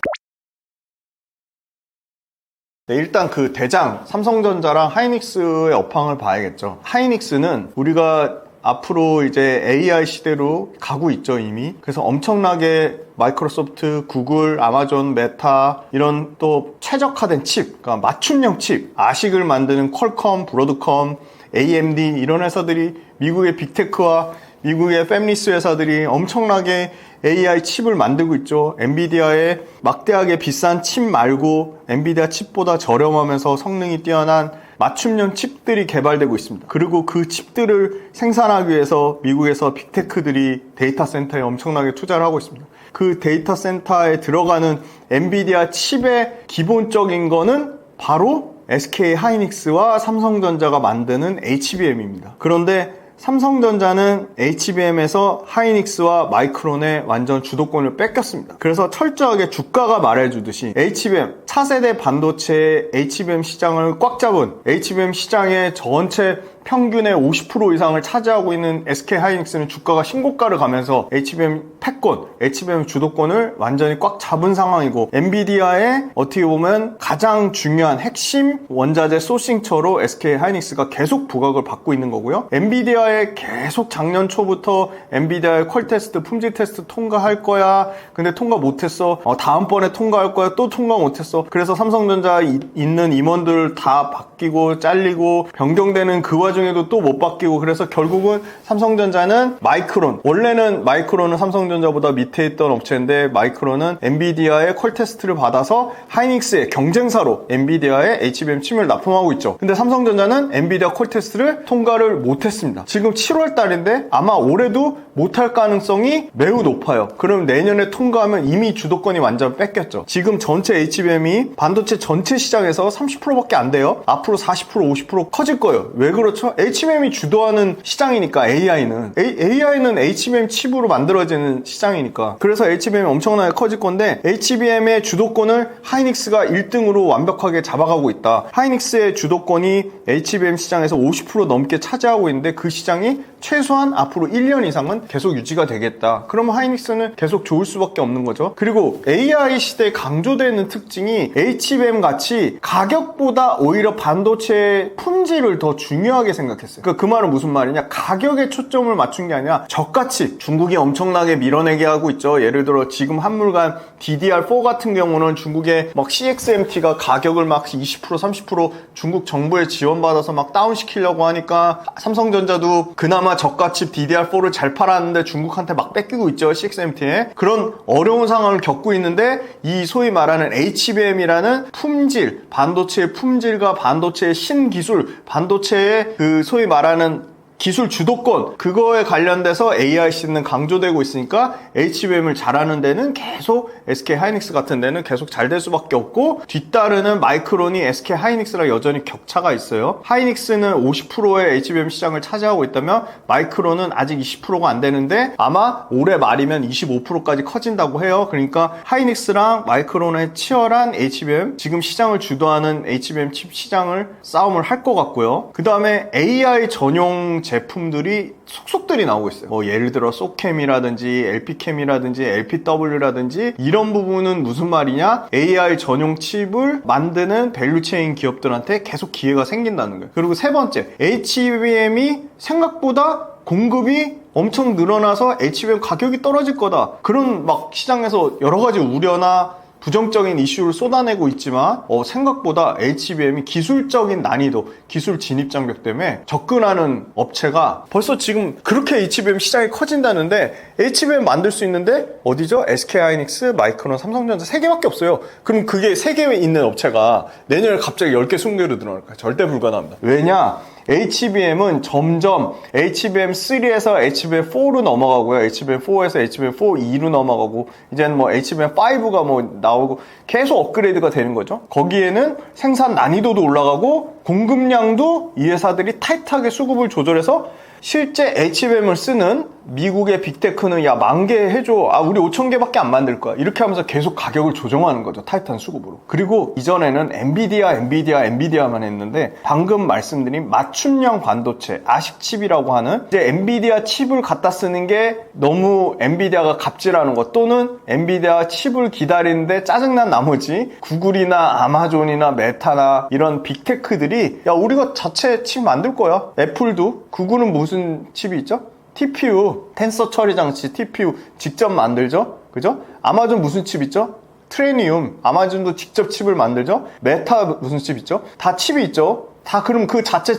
네, 일단 그 대장 삼성전자랑 하이닉스의 업황을 봐야겠죠. 하이닉스는 우리가 앞으로 이제 AI 시대로 가고 있죠, 이미. 그래서 엄청나게 마이크로소프트, 구글, 아마존, 메타 이런 또 최적화된 칩, 그러니까 맞춤형 칩, 아식을 만드는 퀄컴, 브로드컴, AMD 이런 회사들이 미국의 빅테크와 미국의 팹리스 회사들이 엄청나게 AI 칩을 만들고 있죠. 엔비디아의 막대하게 비싼 칩 말고 엔비디아 칩보다 저렴하면서 성능이 뛰어난 맞춤형 칩들이 개발되고 있습니다. 그리고 그 칩들을 생산하기 위해서 미국에서 빅테크들이 데이터 센터에 엄청나게 투자를 하고 있습니다. 그 데이터 센터에 들어가는 엔비디아 칩의 기본적인 거는 바로 SK 하이닉스와 삼성전자가 만드는 HBM입니다. 그런데 삼성전자는 HBM에서 하이닉스와 마이크론의 완전 주도권을 뺏겼습니다. 그래서 철저하게 주가가 말해주듯이 HBM, 차세대 반도체의 HBM 시장을 꽉 잡은 HBM 시장의 전체 평균의 50% 이상을 차지하고 있는 SK 하이닉스는 주가가 신고가를 가면서 HBM 패권, HBM 주도권을 완전히 꽉 잡은 상황이고 엔비디아의 어떻게 보면 가장 중요한 핵심 원자재 소싱처로 SK 하이닉스가 계속 부각을 받고 있는 거고요. 엔비디아의 계속 작년 초부터 엔비디아의 퀄 테스트, 품질 테스트 통과할 거야. 근데 통과 못했어. 다음번에 통과할 거야. 또 통과 못했어. 그래서 삼성전자 있는 임원들 다 바뀌고 잘리고 변경되는 그 와중에도 또 못 바뀌고 그래서 결국은 삼성전자는 마이크론, 원래는 마이크론은 삼성전자보다 밑에 있던 업체인데 마이크론은 엔비디아의 퀄 테스트를 받아서 하이닉스의 경쟁사로 엔비디아의 HBM 칩을 납품하고 있죠. 근데 삼성전자는 엔비디아 퀄 테스트를 통과를 못했습니다. 지금 7월 달인데 아마 올해도 못할 가능성이 매우 높아요. 그럼 내년에 통과하면 이미 주도권이 완전 뺏겼죠. 지금 전체 HBM이 반도체 전체 시장에서 30%밖에 안 돼요. 앞으로 40%, 50% 커질 거예요. 왜 그렇죠? HBM이 주도하는 시장이니까 AI는 HBM 칩으로 만들어지는 시장이니까. 그래서 HBM이 엄청나게 커질 건데 HBM의 주도권을 하이닉스가 1등으로 완벽하게 잡아가고 있다. 하이닉스의 주도권이 HBM 시장에서 50% 넘게 차지하고 있는데 그 시장이 최소한 앞으로 1년 이상은 계속 유지가 되겠다. 그러면 하이닉스는 계속 좋을 수밖에 없는 거죠. 그리고 AI 시대에 강조되는 특징이 HBM 같이 가격보다 오히려 반도체의 품질을 더 중요하게 생각했어요. 그러니까 그 말은 무슨 말이냐? 가격에 초점을 맞춘 게 아니라 저가치. 중국이 엄청나게 밀어내게 하고 있죠. 예를 들어 지금 한물간 DDR4 같은 경우는 중국의 막 CXMT가 가격을 막 20% 30% 중국 정부에 지원받아서 막 다운시키려고 하니까 삼성전자도 그나마 저가칩 DDR4를 잘 팔았는데 중국한테 막 뺏기고 있죠. CXMT에. 그런 어려운 상황을 겪고 있는데 이 소위 말하는 HBM이라는 품질, 반도체의 품질과 반도체의 신기술, 반도체의 그 소위 말하는 기술 주도권, 그거에 관련돼서 AIC는 강조되고 있으니까 HBM을 잘하는 데는 계속 SK 하이닉스 같은 데는 계속 잘 될 수밖에 없고, 뒤따르는 마이크론이 SK 하이닉스랑 여전히 격차가 있어요. 하이닉스는 50%의 HBM 시장을 차지하고 있다면 마이크론은 아직 20%가 안 되는데 아마 올해 말이면 25%까지 커진다고 해요. 그러니까 하이닉스랑 마이크론의 치열한 HBM, 지금 시장을 주도하는 HBM 칩 시장을 싸움을 할 것 같고요. 그 다음에 AI 전용 제품들이 속속들이 나오고 있어요. 뭐 예를 들어 소캠이라든지 LP캠이라든지 LPW라든지 이런 부분은 무슨 말이냐? AI 전용 칩을 만드는 밸류체인 기업들한테 계속 기회가 생긴다는 거예요. 그리고 세 번째, HBM이 생각보다 공급이 엄청 늘어나서 HBM 가격이 떨어질 거다. 그런 막 시장에서 여러 가지 우려나 부정적인 이슈를 쏟아내고 있지만 생각보다 HBM이 기술적인 난이도, 기술 진입 장벽 때문에 접근하는 업체가 벌써 지금 그렇게 HBM 시장이 커진다는데 HBM 만들 수 있는데 어디죠? SK하이닉스, 마이크론, 삼성전자 3개밖에 없어요. 그럼 그게 3개 있는 업체가 내년에 갑자기 10개, 20개로 늘어날까요? 절대 불가능합니다. 왜냐? HBM은 점점 HBM3에서 HBM4로 넘어가고요. HBM4에서 HBM4E로 넘어가고 이제는 뭐 HBM5가 뭐 나오고 계속 업그레이드가 되는 거죠. 거기에는 생산 난이도도 올라가고 공급량도 이 회사들이 타이트하게 수급을 조절해서 실제 HBM을 쓰는 미국의 빅테크는 야 10,000개 해줘. 우리 5,000개밖에 안 만들 거야. 이렇게 하면서 계속 가격을 조정하는 거죠. 타이트한 수급으로. 그리고 이전에는 엔비디아만 했는데 방금 말씀드린 맞춤형 반도체, 아식칩이라고 하는 이제 엔비디아 칩을 갖다 쓰는 게 너무 엔비디아가 갑질하는 것, 또는 엔비디아 칩을 기다리는데 짜증난 나머지 구글이나 아마존이나 메타나 이런 빅테크들이 야 우리가 자체 칩 만들 거야. 애플도, 구글은 무슨 칩이 있죠? TPU, 텐서 처리 장치, TPU 직접 만들죠? 그죠? 아마존 무슨 칩 있죠? 트레니움, 아마존도 직접 칩을 만들죠? 메타 무슨 칩 있죠? 다 칩이 있죠? 다 그럼 그 자체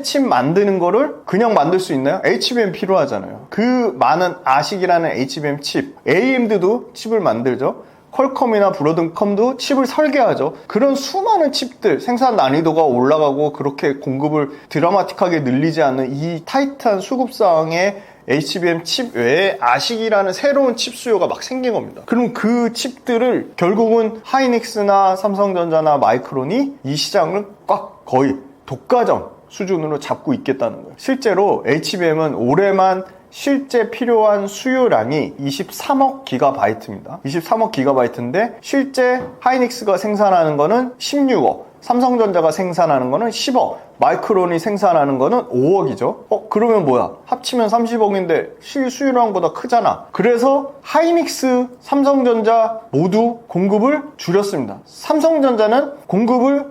칩 만드는 거를 그냥 만들 수 있나요? HBM 필요하잖아요. 그 많은 아식이라는 HBM 칩, AMD도 칩을 만들죠? 퀄컴이나 브로드컴도 칩을 설계하죠. 그런 수많은 칩들, 생산 난이도가 올라가고 그렇게 공급을 드라마틱하게 늘리지 않는 이 타이트한 수급상에 HBM 칩 외에 아식이라는 새로운 칩 수요가 막 생긴 겁니다. 그럼 그 칩들을 결국은 하이닉스나 삼성전자나 마이크론이 이 시장을 꽉 거의 독과점 수준으로 잡고 있겠다는 거예요. 실제로 HBM은 올해만 실제 필요한 수요량이 23억 기가바이트입니다. 23억 기가바이트인데 실제 하이닉스가 생산하는 거는 16억, 삼성전자가 생산하는 거는 10억, 마이크론이 생산하는 거는 5억이죠. 그러면 뭐야? 합치면 30억인데 수요량보다 크잖아. 그래서 하이닉스, 삼성전자 모두 공급을 줄였습니다. 삼성전자는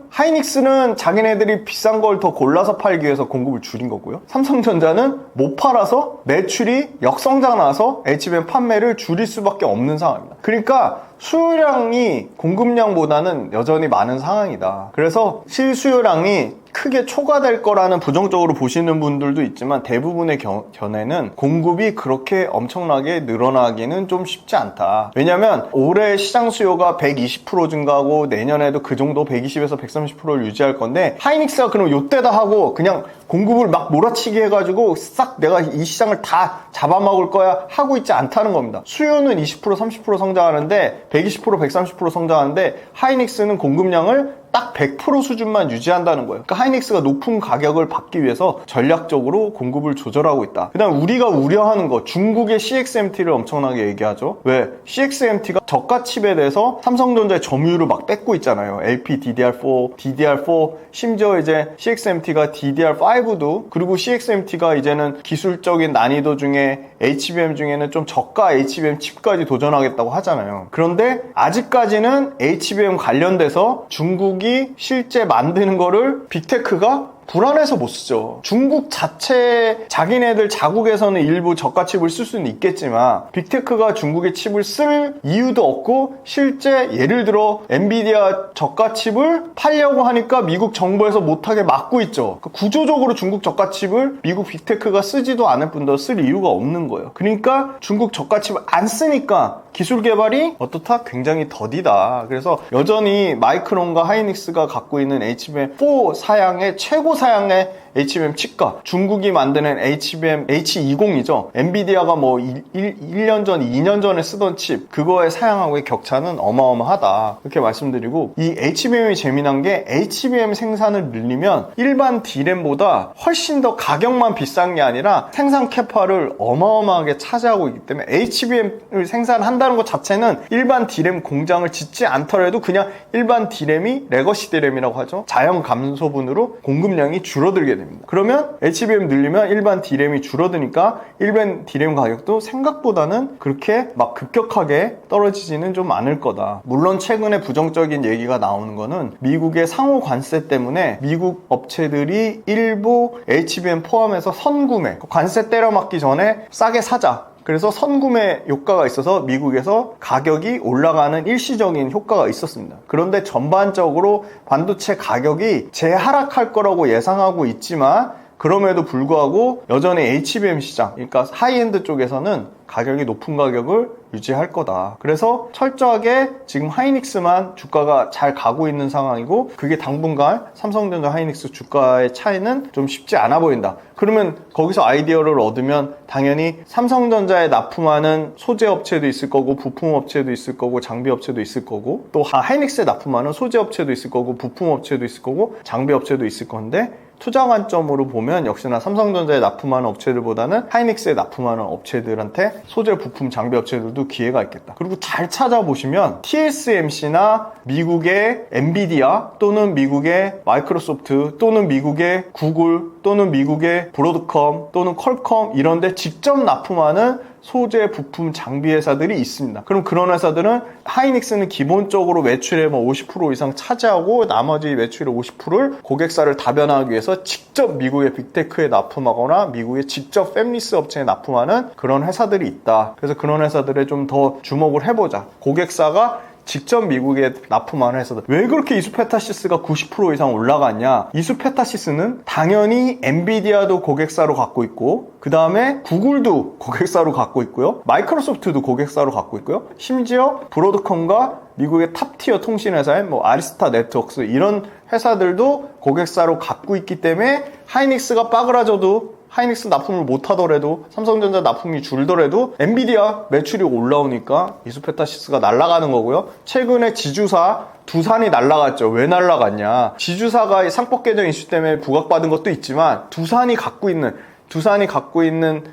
하이닉스는 자기네들이 비싼 걸 더 골라서 팔기 위해서 공급을 줄인 거고요. 삼성전자는 못 팔아서 매출이 역성장 나서 HBM 판매를 줄일 수밖에 없는 상황입니다. 그러니까 수요량이 공급량보다는 여전히 많은 상황이다. 그래서 실수요량이 크게 초과될 거라는 부정적으로 보시는 분들도 있지만 대부분의 견해는 공급이 그렇게 엄청나게 늘어나기는 좀 쉽지 않다. 왜냐면 올해 시장 수요가 120% 증가하고 내년에도 그 정도 120에서 130%를 유지할 건데 하이닉스가 그럼 요때다 하고 그냥 공급을 막 몰아치기 해가지고 싹 내가 이 시장을 다 잡아먹을 거야 하고 있지 않다는 겁니다. 수요는 20% 30% 성장하는데 120% 130% 성장하는데 하이닉스는 공급량을 딱 100% 수준만 유지한다는 거예요. 그러니까 하이닉스가 높은 가격을 받기 위해서 전략적으로 공급을 조절하고 있다. 그 다음 우리가 우려하는 거, 중국의 CXMT를 엄청나게 얘기하죠. 왜? CXMT가 저가 칩에 대해서 삼성전자의 점유율을 막 뺏고 있잖아요. LP, DDR4, DDR4, 심지어 이제 CXMT가 DDR5도, 그리고 CXMT가 이제는 기술적인 난이도 중에 HBM 중에는 좀 저가 HBM 칩까지 도전하겠다고 하잖아요. 그런데 아직까지는 HBM 관련돼서 중국이 실제 만드는 거를 빅테크가 불안해서 못 쓰죠. 중국 자체 자기네들 자국에서는 일부 저가 칩을 쓸 수는 있겠지만 빅테크가 중국의 칩을 쓸 이유도 없고 실제 예를 들어 엔비디아 저가 칩을 팔려고 하니까 미국 정부에서 못하게 막고 있죠. 구조적으로 중국 저가 칩을 미국 빅테크가 쓰지도 않을 뿐더러 쓸 이유가 없는 거예요. 그러니까 중국 저가 칩을 안 쓰니까 기술 개발이 어떻다? 굉장히 더디다. 그래서 여전히 마이크론과 하이닉스가 갖고 있는 HBM4 사양의 최고 사양의 HBM 칩과 중국이 만드는 HBM H20이죠. 엔비디아가 뭐 1년 전, 2년 전에 쓰던 칩, 그거의 사양하고의 격차는 어마어마하다. 이렇게 말씀드리고, 이 HBM이 재미난 게 HBM 생산을 늘리면 일반 D램보다 훨씬 더 가격만 비싼 게 아니라 생산 캐파를 어마어마하게 차지하고 있기 때문에 HBM을 생산한다는 것 자체는 일반 D램 공장을 짓지 않더라도 그냥 일반 D램이 레거시 D램이라고 하죠. 자연 감소분으로 공급량이 줄어들게 됩니다. 그러면 HBM 늘리면 일반 D램이 줄어드니까 일반 D램 가격도 생각보다는 그렇게 막 급격하게 떨어지지는 좀 않을 거다. 물론 최근에 부정적인 얘기가 나오는 거는 미국의 상호 관세 때문에 미국 업체들이 일부 HBM 포함해서 선구매, 관세 때려맞기 전에 싸게 사자, 그래서 선구매 효과가 있어서 미국에서 가격이 올라가는 일시적인 효과가 있었습니다. 그런데 전반적으로 반도체 가격이 재하락할 거라고 예상하고 있지만 그럼에도 불구하고 여전히 HBM 시장, 그러니까 하이엔드 쪽에서는 가격이 높은 가격을 유지할 거다. 그래서 철저하게 지금 하이닉스만 주가가 잘 가고 있는 상황이고 그게 당분간 삼성전자 하이닉스 주가의 차이는 좀 쉽지 않아 보인다. 그러면 거기서 아이디어를 얻으면 당연히 삼성전자에 납품하는 소재 업체도 있을 거고 부품 업체도 있을 거고 장비 업체도 있을 거고 또 하이닉스에 납품하는 소재 업체도 있을 거고 부품 업체도 있을 거고 장비 업체도 있을 건데 투자 관점으로 보면 역시나 삼성전자에 납품하는 업체들보다는 하이닉스에 납품하는 업체들한테 소재 부품 장비 업체들도 기회가 있겠다. 그리고 잘 찾아보시면 TSMC나 미국의 엔비디아 또는 미국의 마이크로소프트 또는 미국의 구글 또는 미국의 브로드컴 또는 퀄컴 이런 데 직접 납품하는 소재, 부품, 장비 회사들이 있습니다. 그럼 그런 회사들은 하이닉스는 기본적으로 매출의 50% 이상 차지하고 나머지 매출의 50%를 고객사를 다변화하기 위해서 직접 미국의 빅테크에 납품하거나 미국의 직접 팹리스 업체에 납품하는 그런 회사들이 있다. 그래서 그런 회사들에 좀 더 주목을 해보자. 고객사가 직접 미국에 납품하는 회사들. 왜 그렇게 이수페타시스가 90% 이상 올라갔냐? 이수페타시스는 당연히 엔비디아도 고객사로 갖고 있고 그 다음에 구글도 고객사로 갖고 있고요. 마이크로소프트도 고객사로 갖고 있고요. 심지어 브로드컴과 미국의 탑티어 통신회사인 아리스타 네트워크스 이런 회사들도 고객사로 갖고 있기 때문에 하이닉스가 빠그라져도 하이닉스 납품을 못하더라도 삼성전자 납품이 줄더라도 엔비디아 매출이 올라오니까 이수페타시스가 날아가는 거고요. 최근에 지주사 두산이 날아갔죠. 왜 날아갔냐? 지주사가 상법 개정 이슈 때문에 부각받은 것도 있지만 두산이 갖고 있는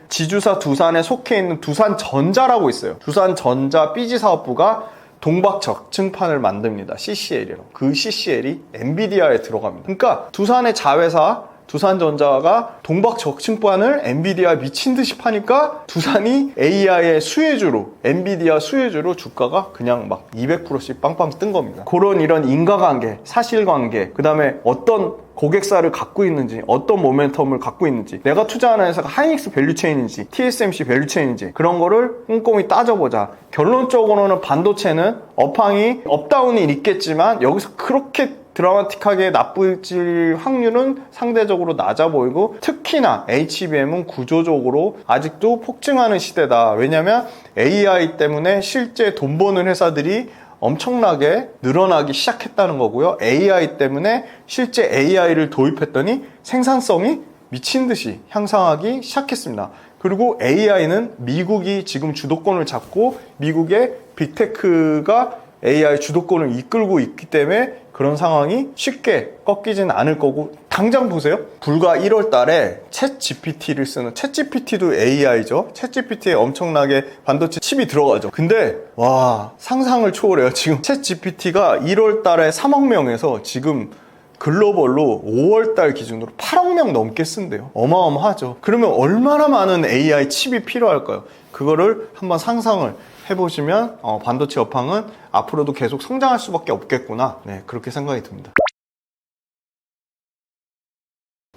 지주사 두산에 속해 있는 두산전자라고 있어요. 두산전자 삐지사업부가 동박적층판을 만듭니다. CCL이라고. 그 CCL이 엔비디아에 들어갑니다. 그러니까 두산의 자회사 두산전자가 동박적층판을 엔비디아 미친 듯이 파니까 두산이 AI의 수혜주로 엔비디아 수혜주로 주가가 그냥 막 200%씩 빵빵 뜬 겁니다. 그런 이런 인과관계, 사실관계, 그 다음에 어떤 고객사를 갖고 있는지, 어떤 모멘텀을 갖고 있는지, 내가 투자하는 회사가 하이닉스 밸류체인인지, TSMC 밸류체인인지 그런 거를 꼼꼼히 따져보자. 결론적으로는 반도체는 업황이 업다운이 있겠지만 여기서 그렇게 드라마틱하게 나빠질 확률은 상대적으로 낮아 보이고 특히나 HBM은 구조적으로 아직도 폭증하는 시대다. 왜냐면 AI 때문에 실제 돈 버는 회사들이 엄청나게 늘어나기 시작했다는 거고요. AI 때문에 실제 AI를 도입했더니 생산성이 미친 듯이 향상하기 시작했습니다. 그리고 AI는 미국이 지금 주도권을 잡고 미국의 빅테크가 AI 주도권을 이끌고 있기 때문에 그런 상황이 쉽게 꺾이진 않을 거고, 당장 보세요. 불과 1월 달에 챗 GPT를 쓰는, 챗 GPT도 AI죠. 챗 GPT에 엄청나게 반도체 칩이 들어가죠. 근데 와, 상상을 초월해요. 지금 챗 GPT가 1월 달에 3억 명에서 지금 글로벌로 5월 달 기준으로 8억 명 넘게 쓴대요. 어마어마하죠. 그러면 얼마나 많은 AI 칩이 필요할까요? 그거를 한번 상상을 해보시면 반도체 업황은 앞으로도 계속 성장할 수밖에 없겠구나, 네, 그렇게 생각이 듭니다.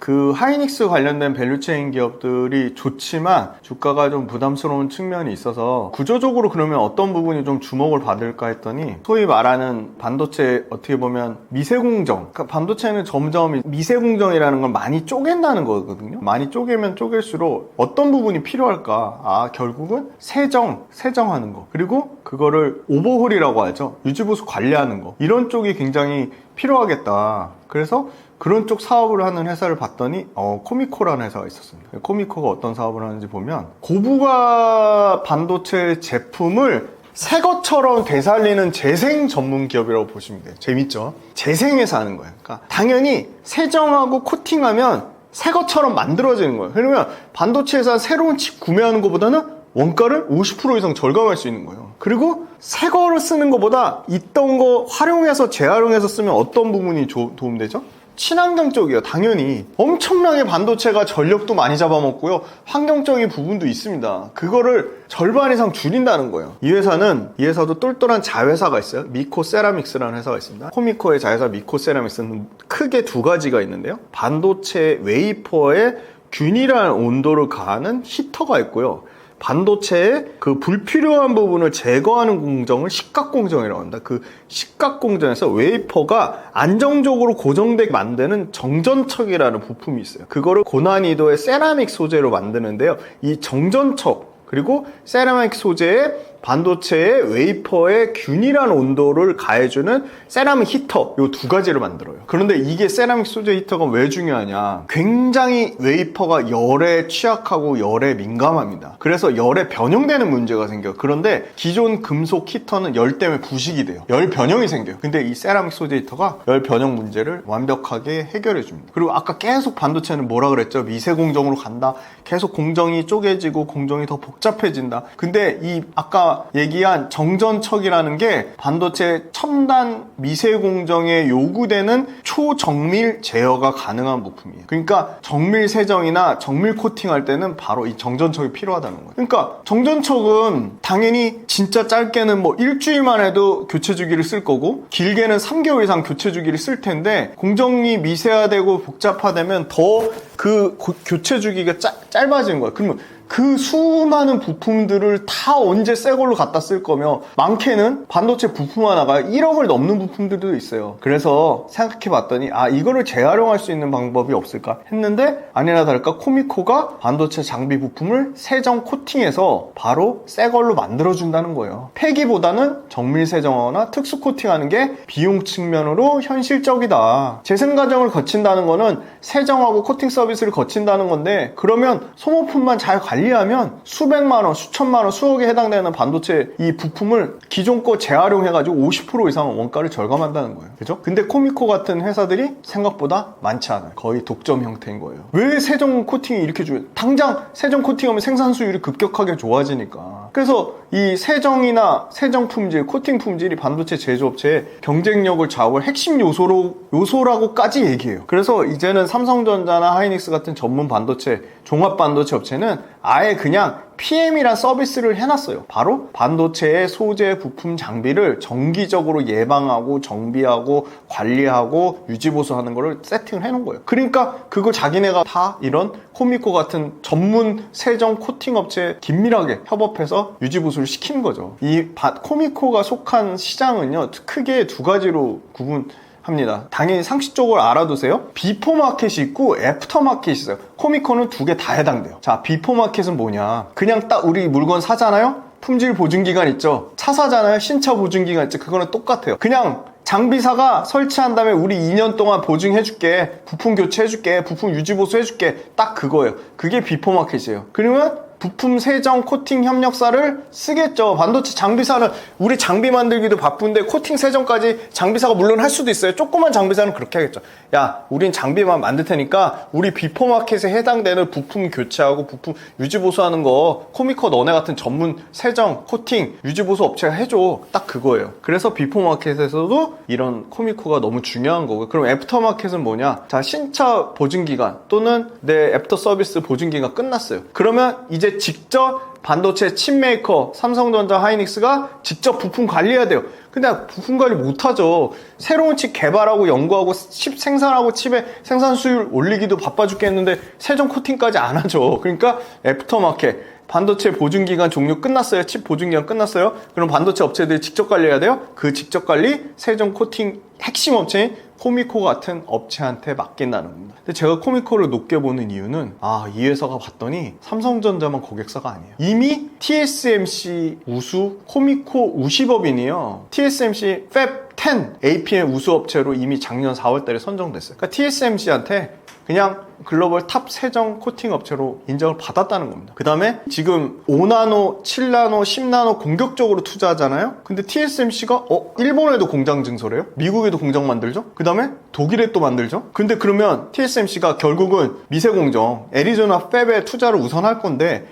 그 하이닉스 관련된 밸류체인 기업들이 좋지만 주가가 좀 부담스러운 측면이 있어서, 구조적으로 그러면 어떤 부분이 좀 주목을 받을까 했더니, 소위 말하는 반도체, 어떻게 보면 미세공정, 그러니까 반도체는 점점 미세공정이라는 걸 많이 쪼갠다는 거거든요. 많이 쪼개면 쪼갤수록 어떤 부분이 필요할까? 결국은 세정하는 거, 그리고 그거를 오버홀이라고 하죠. 유지보수 관리하는 거, 이런 쪽이 굉장히 필요하겠다. 그래서 그런 쪽 사업을 하는 회사를 봤더니 코미코라는 회사가 있었습니다. 코미코가 어떤 사업을 하는지 보면, 고부가 반도체 제품을 새 것처럼 되살리는 재생 전문 기업이라고 보시면 돼요. 재밌죠? 재생해서 하는 거예요. 그러니까 당연히 세정하고 코팅하면 새 것처럼 만들어지는 거예요. 그러면 반도체 회사 새로운 칩 구매하는 것보다는 원가를 50% 이상 절감할 수 있는 거예요. 그리고 새 거를 쓰는 것보다 있던 거 활용해서 재활용해서 쓰면 어떤 부분이 도움되죠? 친환경 쪽이요. 당연히 엄청나게 반도체가 전력도 많이 잡아먹고요, 환경적인 부분도 있습니다. 그거를 절반 이상 줄인다는 거예요. 이 회사도 똘똘한 자회사가 있어요. 미코세라믹스라는 회사가 있습니다. 코미코의 자회사 미코세라믹스는 크게 두 가지가 있는데요, 반도체 웨이퍼에 균일한 온도를 가하는 히터가 있고요, 반도체의 그 불필요한 부분을 제거하는 공정을 식각공정이라고 합니다. 그 식각공정에서 웨이퍼가 안정적으로 고정되게 만드는 정전척이라는 부품이 있어요. 그거를 고난이도의 세라믹 소재로 만드는데요, 이 정전척 그리고 세라믹 소재에 반도체의 웨이퍼의 균일한 온도를 가해주는 세라믹 히터, 이 두 가지를 만들어요. 그런데 이게 세라믹 소재 히터가 왜 중요하냐, 굉장히 웨이퍼가 열에 취약하고 열에 민감합니다. 그래서 열에 변형되는 문제가 생겨요. 그런데 기존 금속 히터는 열 때문에 부식이 돼요. 열 변형이 생겨요. 근데 이 세라믹 소재 히터가 열 변형 문제를 완벽하게 해결해 줍니다. 그리고 아까 계속 반도체는 뭐라 그랬죠? 미세 공정으로 간다, 계속 공정이 쪼개지고 공정이 더 복잡해진다. 근데 이 아까 얘기한 정전척이라는 게 반도체 첨단 미세 공정에 요구되는 초정밀 제어가 가능한 부품이에요. 그러니까 정밀 세정이나 정밀 코팅할 때는 바로 이 정전척이 필요하다는 거예요. 그러니까 정전척은 당연히 진짜 짧게는 뭐 일주일만 해도 교체 주기를 쓸 거고, 길게는 3개월 이상 교체 주기를 쓸 텐데, 공정이 미세화되고 복잡화되면 더 그 교체 주기가 짧아지는 거예요. 그러면 그 수많은 부품들을 다 언제 새 걸로 갖다 쓸 거며, 많게는 반도체 부품 하나가 1억을 넘는 부품들도 있어요. 그래서 생각해 봤더니 이거를 재활용할 수 있는 방법이 없을까 했는데, 아니나 다를까 코미코가 반도체 장비 부품을 세정 코팅해서 바로 새 걸로 만들어준다는 거예요. 폐기보다는 정밀 세정하거나 특수 코팅하는 게 비용 측면으로 현실적이다. 재생 과정을 거친다는 거는 세정하고 코팅 서비스를 거친다는 건데, 그러면 소모품만 잘 관리하면 수백만 원, 수천만 원, 수억에 해당되는 반도체 이 부품을 기존 거 재활용해가지고 50% 이상 원가를 절감한다는 거예요. 그죠? 근데 코미코 같은 회사들이 생각보다 많지 않아요. 거의 독점 형태인 거예요. 왜 세정 코팅이 이렇게 중요해요? 당장 세정 코팅하면 생산 수율이 급격하게 좋아지니까. 그래서 이 세정이나 세정 품질, 코팅 품질이 반도체 제조업체의 경쟁력을 좌우할 핵심 요소라고까지 얘기해요. 그래서 이제는 삼성전자나 하이닉스 같은 전문 반도체, 종합 반도체 업체는 아예 그냥 PM이란 서비스를 해놨어요. 바로 반도체의 소재, 부품, 장비를 정기적으로 예방하고 정비하고 관리하고 유지보수하는 거를 세팅을 해놓은 거예요. 그러니까 그거 자기네가 다 이런 코미코 같은 전문 세정 코팅 업체에 긴밀하게 협업해서 유지보수를 시키는 거죠. 이 코미코가 속한 시장은요, 크게 두 가지로 합니다. 당연히 상식적으로 알아두세요. 비포 마켓이 있고 애프터 마켓이 있어요. 코미코는 두 개 다 해당돼요. 자, 비포 마켓은 뭐냐? 그냥 딱 우리 물건 사잖아요? 품질 보증기간 있죠? 차 사잖아요? 신차 보증기간 있죠? 그거는 똑같아요. 그냥 장비사가 설치한 다음에 우리 2년 동안 보증해줄게, 부품 교체해줄게, 부품 유지보수해줄게, 딱 그거예요. 그게 비포마켓이에요. 그러면 부품 세정 코팅 협력사를 쓰겠죠. 반도체 장비사는 우리 장비 만들기도 바쁜데 코팅 세정까지 장비사가 물론 할 수도 있어요. 조그만 장비사는 그렇게 하겠죠. 야, 우린 장비만 만들 테니까 우리 비포마켓에 해당되는 부품 교체하고 부품 유지보수하는 거 코미코 너네 같은 전문 세정, 코팅, 유지보수 업체가 해줘. 딱 그거예요. 그래서 비포마켓에서도 이런 코미코가 너무 중요한 거고요. 그럼 애프터마켓은 뭐냐? 자, 신차 보증기간 또는 내 애프터 서비스 보증기간 끝났어요. 그러면 이제 직접 반도체 칩 메이커 삼성전자 하이닉스가 직접 부품 관리해야 돼요. 근데 부품 관리 못하죠. 새로운 칩 개발하고 연구하고 칩 생산하고 칩의 생산 수율 올리기도 바빠 죽겠는데 세정 코팅까지 안 하죠. 그러니까 애프터마켓, 반도체 보증기간 종료 끝났어요. 칩 보증기간 끝났어요. 그럼 반도체 업체들이 직접 관리해야 돼요. 그 직접 관리, 세정 코팅 핵심 업체인 코미코 같은 업체한테 맡긴다는 겁니다. 근데 제가 코미코를 높게 보는 이유는 이 회사가 봤더니 삼성전자만 고객사가 아니에요. 이미 TSMC 우수 코미코 우시법인이에요. TSMC Fab 10 APM 우수업체로 이미 작년 4월달에 선정됐어요. 그러니까 TSMC한테 그냥 글로벌 탑 세정 코팅 업체로 인정을 받았다는 겁니다. 그 다음에 지금 5나노, 7나노, 10나노 공격적으로 투자하잖아요. 근데 TSMC가 일본에도 공장 증설해요? 미국에도 공장 만들죠? 그 다음에 독일에 또 만들죠? 근데 그러면 TSMC가 결국은 미세공정, 애리조나 팹에 투자를 우선할 건데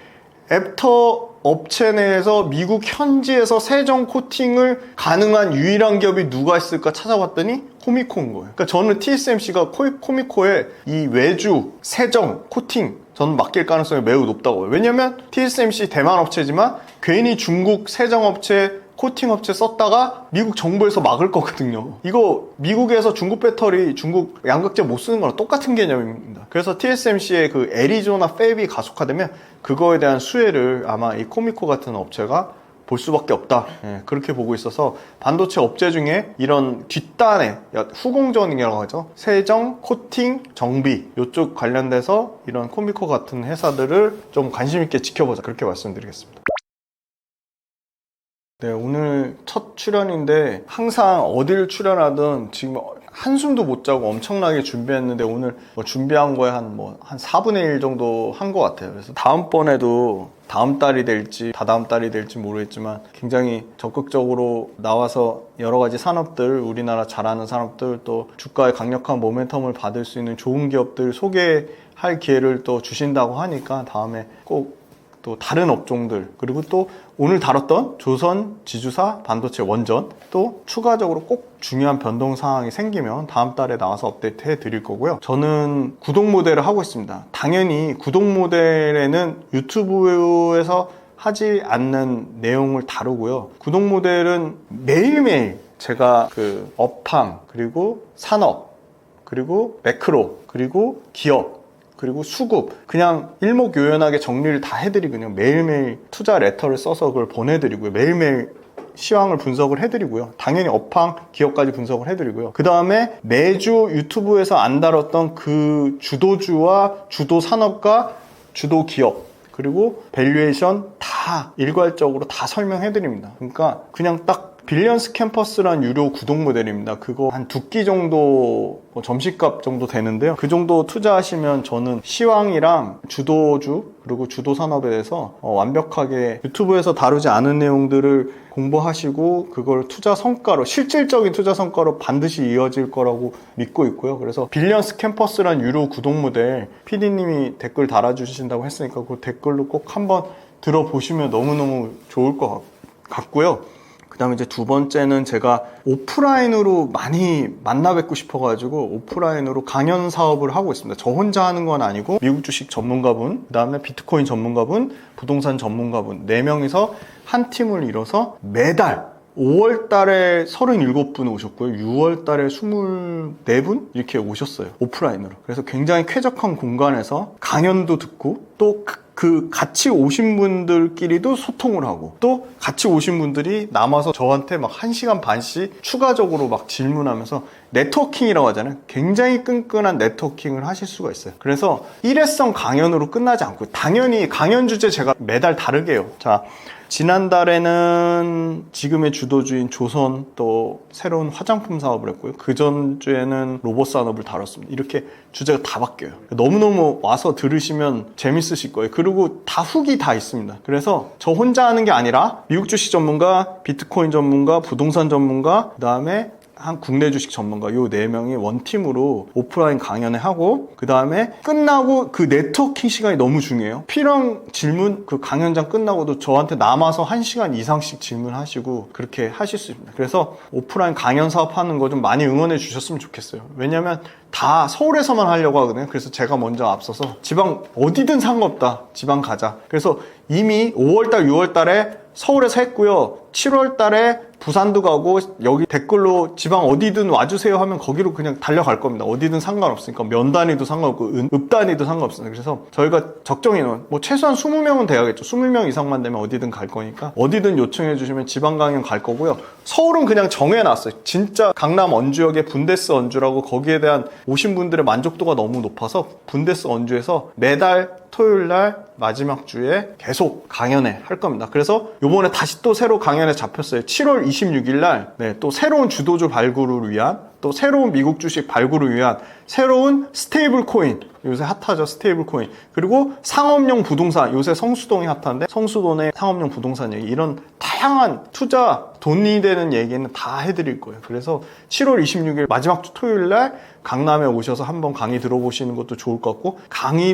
애프터 업체 내에서 미국 현지에서 세정 코팅을 가능한 유일한 기업이 누가 있을까 찾아봤더니 코미코인 거예요. 그러니까 저는 TSMC가 코미코에 이 외주, 세정, 코팅 저는 맡길 가능성이 매우 높다고 봐요. 왜냐면 TSMC 대만 업체지만 괜히 중국 세정 업체, 코팅 업체 썼다가 미국 정부에서 막을 거거든요. 이거 미국에서 중국 배터리, 중국 양극재 못 쓰는 거랑 똑같은 개념입니다. 그래서 TSMC의 그 애리조나 팹이 가속화되면 그거에 대한 수혜를 아마 이 코미코 같은 업체가 볼 수밖에 없다. 그렇게 보고 있어서 반도체 업체 중에 이런 뒷단에 후공정이라고 하죠. 세정, 코팅, 정비 이쪽 관련돼서 이런 코미코 같은 회사들을 좀 관심 있게 지켜보자. 그렇게 말씀드리겠습니다. 네, 오늘 첫 출연인데 항상 어딜 출연하든 지금 한숨도 못 자고 엄청나게 준비했는데 오늘 준비한 거에 한 4분의 1 정도 한 것 같아요. 그래서 다음번에도 다음 달이 될지 다다음 달이 될지 모르겠지만 굉장히 적극적으로 나와서 여러 가지 산업들, 우리나라 잘하는 산업들, 또 주가의 강력한 모멘텀을 받을 수 있는 좋은 기업들 소개할 기회를 또 주신다고 하니까 다음에 꼭 또 다른 업종들, 그리고 또 오늘 다뤘던 조선, 지주사, 반도체, 원전, 또 추가적으로 꼭 중요한 변동 사항이 생기면 다음 달에 나와서 업데이트 해드릴 거고요. 저는 구독 모델을 하고 있습니다. 당연히 구독 모델에는 유튜브에서 하지 않는 내용을 다루고요. 구독 모델은 매일매일 제가 그 업황, 그리고 산업, 그리고 매크로, 그리고 기업, 그리고 수급 그냥 일목요연하게 정리를 다 해드리거든요. 매일매일 투자 레터를 써서 그걸 보내드리고요. 매일매일 시황을 분석을 해드리고요. 당연히 업황, 기업까지 분석을 해드리고요. 그 다음에 매주 유튜브에서 안 다뤘던 그 주도주와 주도 산업과 주도 기업 그리고 밸류에이션 다 일괄적으로 다 설명해드립니다. 그러니까 그냥 딱 빌리언스 캠퍼스란 유료 구독 모델입니다. 그거 한 2끼 정도 점심값 정도 되는데요. 그 정도 투자하시면 저는 시황이랑 주도주 그리고 주도 산업에 대해서 완벽하게 유튜브에서 다루지 않은 내용들을 공부하시고 그걸 투자 성과로 실질적인 투자 성과로 반드시 이어질 거라고 믿고 있고요. 그래서 빌리언스 캠퍼스란 유료 구독 모델 PD님이 댓글 달아주신다고 했으니까 그 댓글로 꼭 한번 들어보시면 너무너무 좋을 것 같고요. 그 다음에 이제 두 번째는 제가 오프라인으로 많이 만나 뵙고 싶어가지고 오프라인으로 강연 사업을 하고 있습니다. 저 혼자 하는 건 아니고 미국 주식 전문가분, 그 다음에 비트코인 전문가분, 부동산 전문가분 4명이서 한 팀을 이뤄서 매달 5월 달에 37분 오셨고요. 6월 달에 24분 이렇게 오셨어요. 오프라인으로. 그래서 굉장히 쾌적한 공간에서 강연도 듣고 또 그 같이 오신 분들끼리도 소통을 하고 또 같이 오신 분들이 남아서 저한테 막 1시간 반씩 추가적으로 막 질문하면서 네트워킹이라고 하잖아요. 굉장히 끈끈한 네트워킹을 하실 수가 있어요. 그래서 일회성 강연으로 끝나지 않고 당연히 강연 주제 제가 매달 다르게 해요. 자, 지난달에는 지금의 주도주인 조선 또 새로운 화장품 사업을 했고요. 그 전주에는 로봇 산업을 다뤘습니다. 이렇게 주제가 다 바뀌어요. 너무너무 와서 들으시면 재밌으실 거예요. 그리고 다 후기 다 있습니다. 그래서 저 혼자 하는 게 아니라 미국 주식 전문가, 비트코인 전문가, 부동산 전문가, 그 다음에 한 국내 주식 전문가 요 4명이 원팀으로 오프라인 강연을 하고 그 다음에 끝나고 그 네트워킹 시간이 너무 중요해요. 필요한 질문 그 강연장 끝나고도 저한테 남아서 1시간 이상씩 질문하시고 그렇게 하실 수 있습니다. 그래서 오프라인 강연 사업하는 거 좀 많이 응원해 주셨으면 좋겠어요. 왜냐면 다 서울에서만 하려고 하거든요. 그래서 제가 먼저 앞서서 지방 어디든 상관없다. 지방 가자. 그래서 이미 5월달 6월달에 서울에서 했고요. 7월달에 부산도 가고 여기 댓글로 지방 어디든 와주세요 하면 거기로 그냥 달려갈 겁니다. 어디든 상관없으니까 면 단위도 상관없고 읍 단위도 상관없습니다. 그래서 저희가 적정 인원 뭐 최소한 20명은 돼야겠죠. 20명 이상만 되면 어디든 갈 거니까 어디든 요청해 주시면 지방 강연 갈 거고요. 서울은 그냥 정해놨어요. 진짜 강남 언주역에 분데스 언주라고 거기에 대한 오신 분들의 만족도가 너무 높아서 분데스 언주에서 매달 토요일날 마지막 주에 계속 강연회 할 겁니다. 그래서 요번에 다시 또 새로 강연회 잡혔어요. 7월 26일날 또 새로운 주도주 발굴을 위한 또 새로운 미국 주식 발굴을 위한 새로운 스테이블 코인 요새 핫하죠. 스테이블 코인 그리고 상업용 부동산 요새 성수동이 핫한데 성수동의 상업용 부동산 얘기 이런 다양한 투자 돈이 되는 얘기는 다 해드릴 거예요. 그래서 7월 26일 마지막 주 토요일날 강남에 오셔서 한번 강의 들어보시는 것도 좋을 것 같고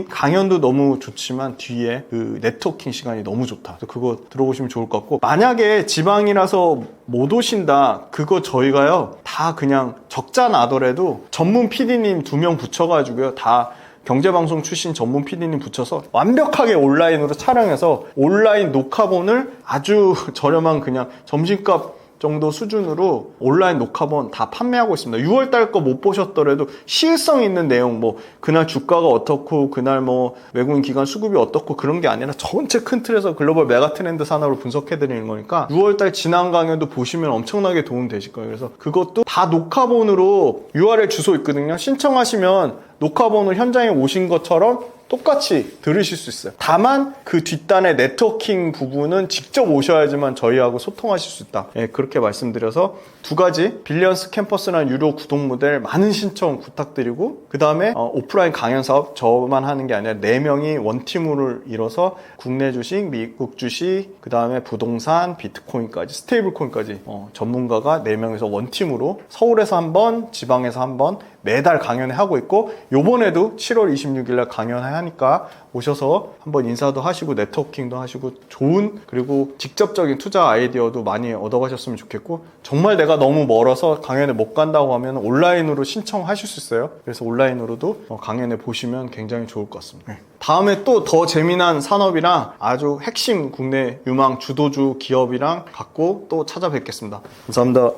강연도 너무 좋지만 뒤에 그 네트워킹 시간이 너무 좋다. 그래서 그거 들어보시면 좋을 것 같고 만약에 지방이라서 못 오신다 그거 저희가요 다 그냥 적자 나더라도 전문 PD님 2명 붙여가지고요 다 경제방송 출신 전문 PD님 붙여서 완벽하게 온라인으로 촬영해서 온라인 녹화본을 아주 저렴한 그냥 점심값 정도 수준으로 온라인 녹화본 다 판매하고 있습니다. 6월달 거 못 보셨더라도 시일성 있는 내용 뭐 그날 주가가 어떻고 그날 뭐 외국인 기관 수급이 어떻고 그런 게 아니라 전체 큰 틀에서 글로벌 메가 트렌드 산업을 분석해 드리는 거니까 6월달 지난 강연도 보시면 엄청나게 도움 되실 거예요. 그래서 그것도 다 녹화본으로 URL 주소 있거든요. 신청하시면 녹화본을 현장에 오신 것처럼 똑같이 들으실 수 있어요. 다만 그 뒷단의 네트워킹 부분은 직접 오셔야지만 저희하고 소통하실 수 있다. 그렇게 말씀드려서 2가지 빌리언스 캠퍼스라는 유료 구독 모델 많은 신청 부탁드리고 그 다음에 오프라인 강연 사업 저만 하는 게 아니라 4명이 원팀으로 이뤄서 국내 주식, 미국 주식, 그 다음에 부동산, 비트코인까지 스테이블 코인까지 전문가가 4명에서 원팀으로 서울에서 한 번, 지방에서 한 번 매달 강연회 하고 있고 요번에도 7월 26일날 강연회 하니까 오셔서 한번 인사도 하시고 네트워킹도 하시고 좋은 그리고 직접적인 투자 아이디어도 많이 얻어가셨으면 좋겠고 정말 내가 너무 멀어서 강연회 못 간다고 하면 온라인으로 신청하실 수 있어요. 그래서 온라인으로도 강연회 보시면 굉장히 좋을 것 같습니다. 다음에 또 더 재미난 산업이랑 아주 핵심 국내 유망 주도주 기업이랑 갖고 또 찾아뵙겠습니다. 감사합니다.